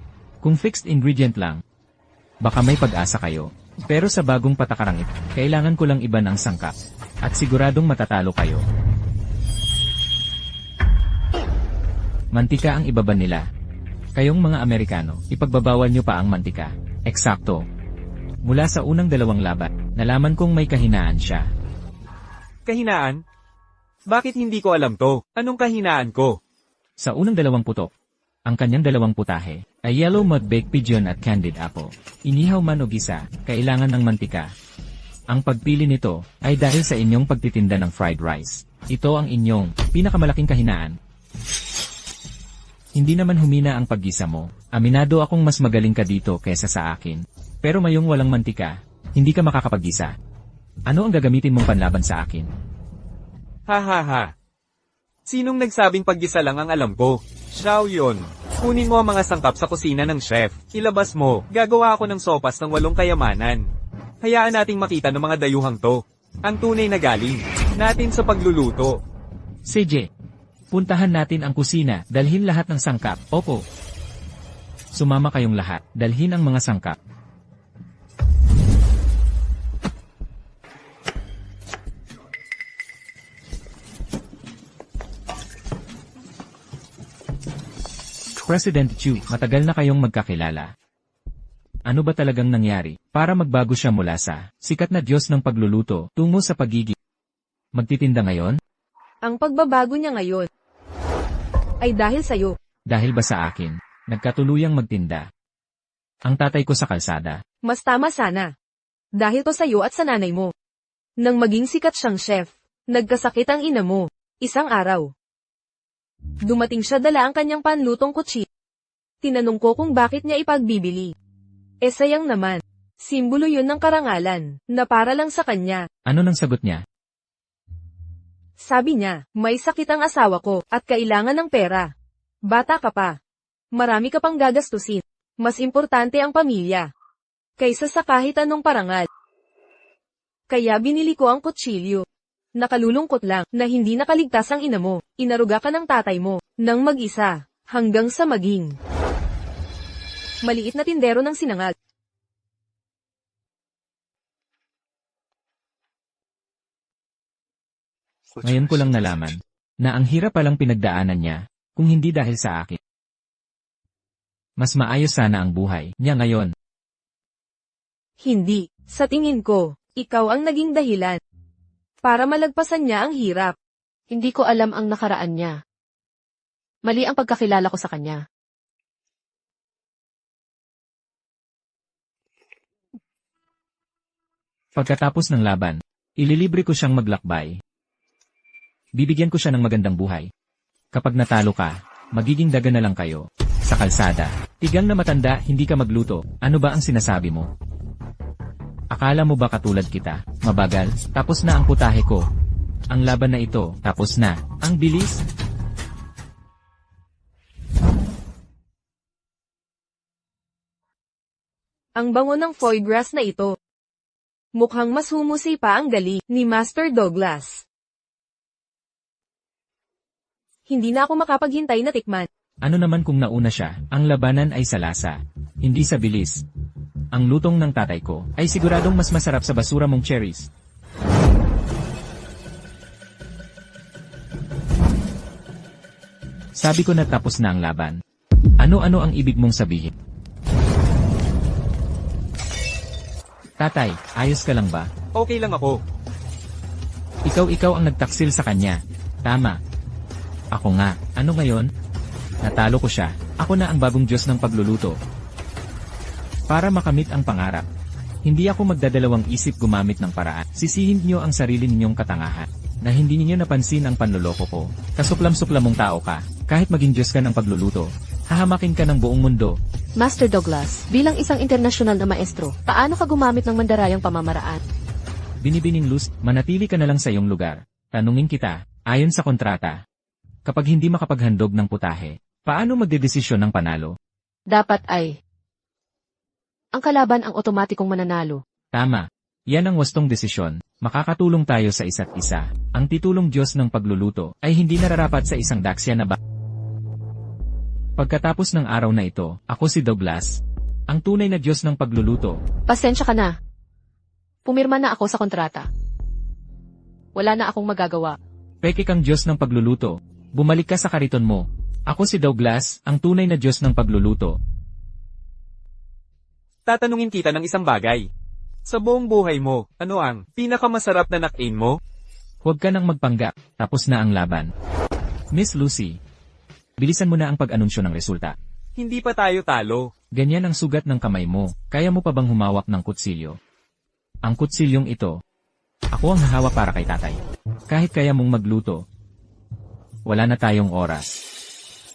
kung fixed ingredient lang, baka may pag-asa kayo. Pero sa bagong patakarang ito, kailangan ko lang iban ang sangkap. At siguradong matatalo kayo. Mantika ang ibaban nila. Kayong mga Amerikano, ipagbabawal nyo pa ang mantika. Eksakto. Mula sa unang dalawang laban, nalaman kong may kahinaan siya. Kahinaan? Bakit hindi ko alam to? Anong kahinaan ko? Sa unang dalawang putok, ang kanyang dalawang putahe ay yellow mud baked pigeon at candied apple. Inihaw man o gisa, kailangan ng mantika. Ang pagpili nito ay dahil sa inyong pagtitinda ng fried rice. Ito ang inyong pinakamalaking kahinaan. Hindi naman humina ang paggisa mo. Aminado akong mas magaling ka dito kaysa sa akin. Pero mayong walang mantika, hindi ka makakapaggisa. Ano ang gagamitin mong panlaban sa akin? Ha ha ha. Sinong nagsabing paggisa lang ang alam ko? Xiao Yun. Kunin mo ang mga sangkap sa kusina ng chef. Ilabas mo. Gagawa ako ng sopas ng 8 kayamanan. Hayaan nating makita ng mga dayuhang to. Ang tunay na galing natin sa pagluluto. CJ, Puntahan natin ang kusina, dalhin lahat ng sangkap. Opo. Sumama kayong lahat, dalhin ang mga sangkap. President Chu, matagal na kayong magkakilala. Ano ba talagang nangyari para magbago siya mula sa sikat na Diyos ng pagluluto tungo sa pagiging magtitinda ngayon? Ang pagbabago niya ngayon ay dahil sa'yo. Dahil ba sa akin, nagkatuluyang magtinda? Ang tatay ko sa kalsada. Mas tama sana. Dahil to sa'yo at sa nanay mo. Nang maging sikat siyang chef, nagkasakit ang ina mo. Isang araw. Dumating siya dala ang kanyang panlutong kutsi. Tinanong ko kung bakit niya ipagbibili. Sayang naman. Simbolo yun ng karangalan, na para lang sa kanya. Ano nang sagot niya? Sabi niya, may sakit ang asawa ko, at kailangan ng pera. Bata ka pa. Marami ka pang gagastusin. Mas importante ang pamilya. Kaysa sa kahit anong parangal. Kaya binili ko ang kutsilyo. Nakalulungkot lang na hindi nakaligtas ang ina mo. Inaruga ka ng tatay mo, nang mag-isa, hanggang sa maging maliit na tindero ng sinangag. Ngayon ko lang nalaman na ang hirap palang pinagdaanan niya kung hindi dahil sa akin. Mas maayos sana ang buhay niya ngayon. Hindi, sa tingin ko, ikaw ang naging dahilan. Para malagpasan niya ang hirap. Hindi ko alam ang nakaraan niya. Mali ang pagkakilala ko sa kanya. Pagkatapos ng laban, ililibre ko siyang maglakbay. Bibigyan ko siya ng magandang buhay. Kapag natalo ka, magiging daga na lang kayo. Sa kalsada, tigang na matanda, hindi ka magluto. Ano ba ang sinasabi mo? Akala mo ba katulad kita, mabagal, tapos na ang putahe ko. Ang laban na ito, tapos na. Ang bilis. Ang bango ng foie gras na ito. Mukhang mas humusi pa ang gali ni Master Douglas. Hindi na ako makapaghintay na tikman. Ano naman kung nauna siya, ang labanan ay sa lasa, hindi sa bilis. Ang lutong ng tatay ko ay siguradong mas masarap sa basura mong cherries. Sabi ko na tapos na ang laban. Ano-ano ang ibig mong sabihin? Tatay, ayos ka lang ba? Okay lang ako. Ikaw ang nagtaksil sa kanya. Tama. Ako nga, ano ngayon? Natalo ko siya, ako na ang bagong Diyos ng pagluluto. Para makamit ang pangarap, hindi ako magdadalawang isip gumamit ng paraan. Sisihin niyo ang sarili ninyong katangahan, na hindi niyo napansin ang panloloko ko. Kasuklam-suklam mong tao ka, kahit maging Diyos ka ng pagluluto, hahamakin ka ng buong mundo. Master Douglas, bilang isang internasyonal na maestro, paano ka gumamit ng mandarayang pamamaraan? Binibining Luz, manatili ka na lang sa iyong lugar. Tanungin kita, ayon sa kontrata. Kapag hindi makapaghandog ng putahe, paano magdedesisyon ng panalo? Dapat ay ang kalaban ang otomatikong mananalo. Tama. Yan ang wastong desisyon. Makakatulong tayo sa isa't isa. Ang titulong Diyos ng pagluluto ay hindi nararapat sa isang daksya na ba. Pagkatapos ng araw na ito, ako si Douglas, ang tunay na Diyos ng pagluluto. Pasensya ka na. Pumirma na ako sa kontrata. Wala na akong magagawa. Peke kang Diyos ng pagluluto. Bumalik ka sa kariton mo. Ako si Douglas, ang tunay na Diyos ng pagluluto. Tatanungin kita ng isang bagay. Sa buong buhay mo, ano ang pinakamasarap na nakain mo? Huwag ka nang magpanggap, tapos na ang laban. Miss Lucy, bilisan mo na ang pag-anunsyo ng resulta. Hindi pa tayo talo. Ganyan ang sugat ng kamay mo, kaya mo pa bang humawak ng kutsilyo? Ang kutsilyong ito, ako ang hahawak para kay tatay. Kahit kaya mong magluto, wala na tayong oras.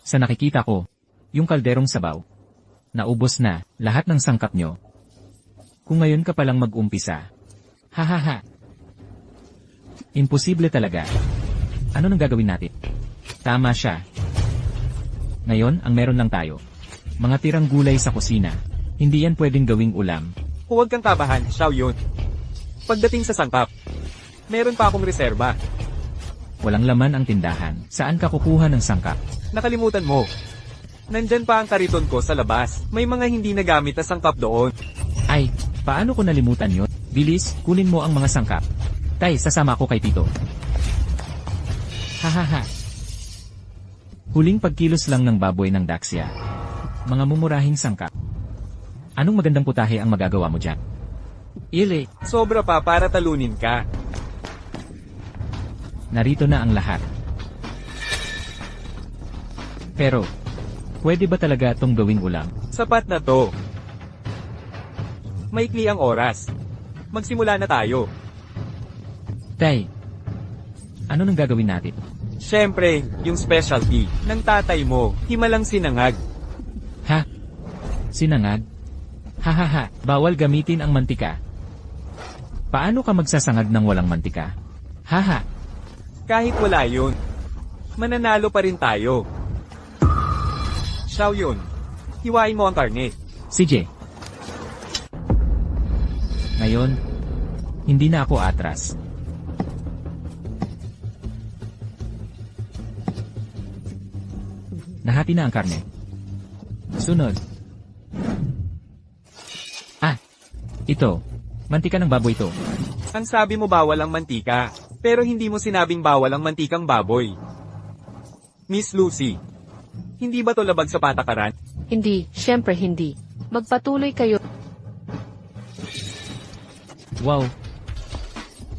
Sa nakikita ko, yung kalderong sabaw, naubos na, lahat ng sangkap nyo. Kung ngayon ka palang mag-umpisa. Hahaha. Imposible talaga. Ano nang gagawin natin? Tama siya. Ngayon, ang meron lang tayo. Mga tirang gulay sa kusina. Hindi yan pwedeng gawing ulam. Huwag kang kabahan, Xiao Yun. Pagdating sa sangkap, meron pa akong reserba. Walang laman ang tindahan. Saan ka kukuha ng sangkap? Nakalimutan mo. Nandyan pa ang kariton ko sa labas. May mga hindi nagamit na sangkap doon. Ay, paano ko nalimutan yon? Bilis, kunin mo ang mga sangkap. Tay, sasama ako kay Tito. Hahaha. Huling pagkilos lang ng baboy ng Daxia. Mga mumurahing sangkap. Anong magandang putahe ang magagawa mo dyan? Ile, Sobra pa para talunin ka. narito na ang lahat. Pero, pwede ba talaga itong gawing ulam? Sapat na to. Maikli ang oras. Magsimula na tayo. Tay, ano nang gagawin natin? Siyempre, yung specialty ng tatay mo, himalang sinangag. Ha? Sinangag? Hahaha, bawal gamitin ang mantika. Paano ka magsasangag ng walang mantika? Haha, Kahit wala yun, mananalo pa rin tayo. Xiao Yun, hiwain mo ang karne. CJ. Ngayon, hindi na ako atras. Nahati na ang karne. Sunod. Ito. Mantika ng baboy ito. Ang sabi mo bawal ang mantika, pero hindi mo sinabing bawal ang mantikang baboy. Miss Lucy, hindi ba to labag sa patakaran? Hindi, syempre hindi. Magpatuloy kayo. Wow.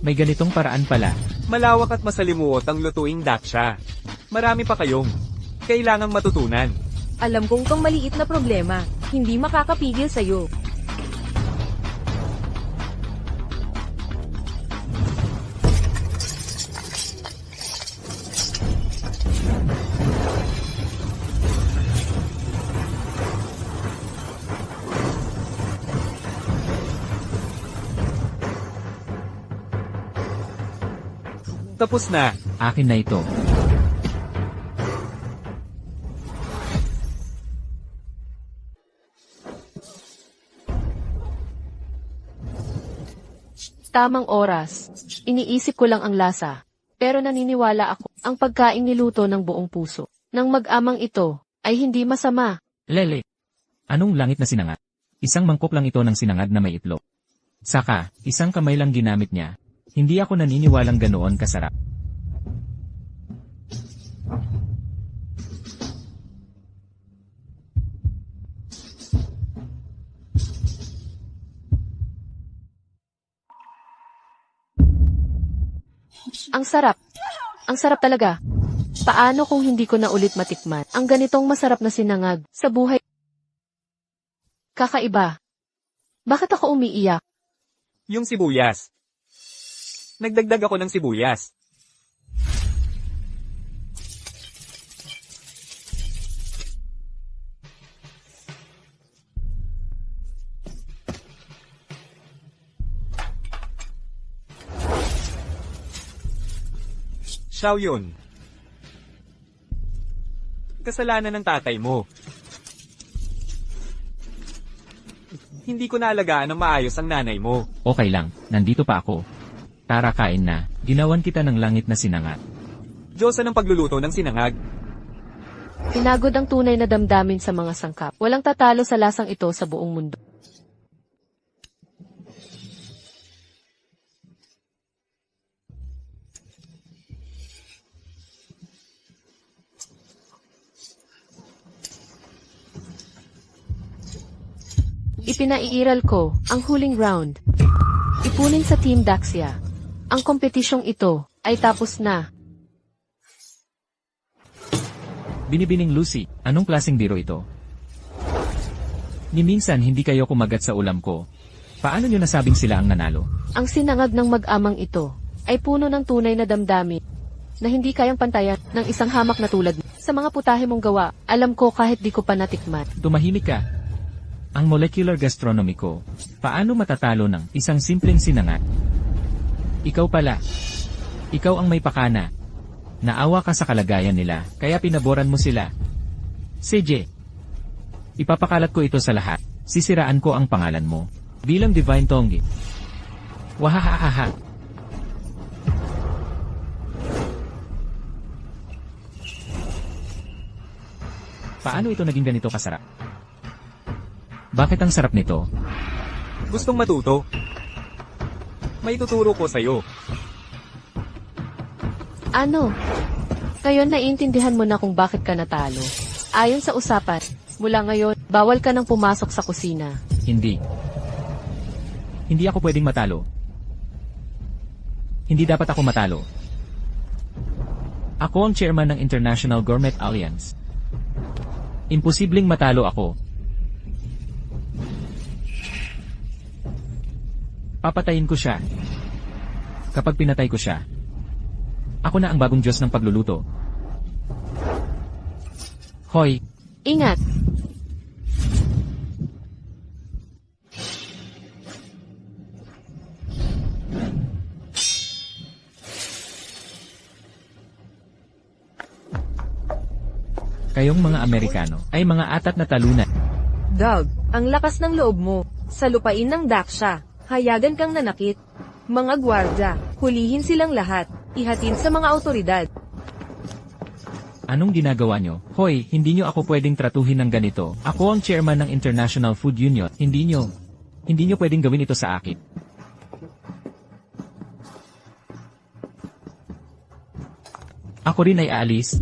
May ganitong paraan pala. Malawak at masalimuot ang lutuing daksha. Marami pa kayong kailangang matutunan. Alam kong tong maliit na problema, hindi makakapigil sa'yo. Tapos na. Akin na ito. Tamang oras. Iniisip ko lang ang lasa. Pero naniniwala ako, ang pagkaing niluto ng buong puso ng mag-amang ito ay hindi masama. Lele. Anong langit na sinangag? Isang mangkok lang ito ng sinangag na may itlog. Saka, isang kamay lang ginamit niya. Hindi ako naniniwalang ganoon kasarap. Ang sarap. Ang sarap talaga. Paano kung hindi ko na ulit matikman ang ganitong masarap na sinangag sa buhay? Kakaiba. Bakit ako umiiyak? Yung sibuyas. Nagdagdag ako ng sibuyas. Xiao Yun. Kasalanan ng tatay mo. Hindi ko naalagaan ng maayos ang nanay mo. Okay lang, nandito pa ako. Tara kain na, ginawan kita ng langit na sinangag. Diyosa ng pagluluto ng sinangag. Pinagod ang tunay na damdamin sa mga sangkap. Walang tatalo sa lasang ito sa buong mundo. Ipinaiiral ko ang huling round. Ipunin sa Team Daxia. Ang kompetisyong ito ay tapos na. Binibining Lucy, anong klaseng biro ito? Ni minsan hindi kayo kumagat sa ulam ko. Paano nyo nasabing sila ang nanalo? Ang sinangag ng mag-amang ito ay puno ng tunay na damdamin na hindi kayang pantayan ng isang hamak na tulad mo. Sa mga putahe mong gawa, alam ko kahit di ko pa natikman. Tumahimik ka. Ang molecular gastronomy ko, paano matatalo ng isang simpleng sinangag? Ikaw pala. Ikaw ang may pakana. Naawa ka sa kalagayan nila, kaya pinaboran mo sila. CJ, ipapakalat ko ito sa lahat. Sisiraan ko ang pangalan mo. Bilang Divine Tonggi. Wahahahaha. Paano ito naging ganito kasarap? Bakit ang sarap nito? Gustong matuto? May tuturo ko sa'yo. Ano? Ngayon naiintindihan mo na kung bakit ka natalo. Ayon sa usapan, mula ngayon, bawal ka nang pumasok sa kusina. Hindi. Hindi ako pwedeng matalo. Hindi dapat ako matalo. Ako ang chairman ng International Gourmet Alliance. Imposibleng matalo ako. Papatayin ko siya. Kapag pinatay ko siya, ako na ang bagong Diyos ng pagluluto. Hoy, Ingat! kayong mga Amerikano ay mga atat na talunan. Doug, ang lakas ng loob mo. Sa lupain ng Daksha, hayagan kang nanakit. Mga gwardya, hulihin silang lahat. Ihatid sa mga autoridad. Anong ginagawa nyo? Hoy, hindi nyo ako pwedeng tratuhin ng ganito. Ako ang chairman ng International Food Union. Hindi nyo pwedeng gawin ito sa akin. Ako rin ay aalis.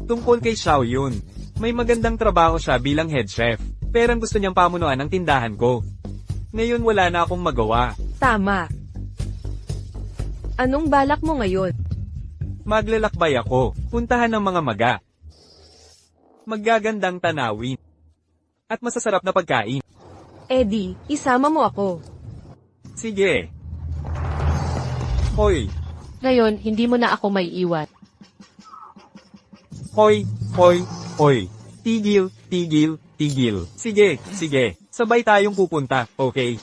Tungkol kay Xiao Yun, may magandang trabaho siya bilang head chef. Pero ang gusto niyang pamunuan ang tindahan ko. Ngayon wala na akong magawa. Tama. Anong balak mo ngayon? Maglalakbay ako, puntahan ng mga maga. Maggagandang tanawin. At masasarap na pagkain. Eddie, isama mo ako. Sige. Hoy, Ngayon, hindi mo na ako may iwan. hoy, hoy, hoy. Tigil, tigil, tigil. Sige, sige. Sabay tayong pupunta, okay?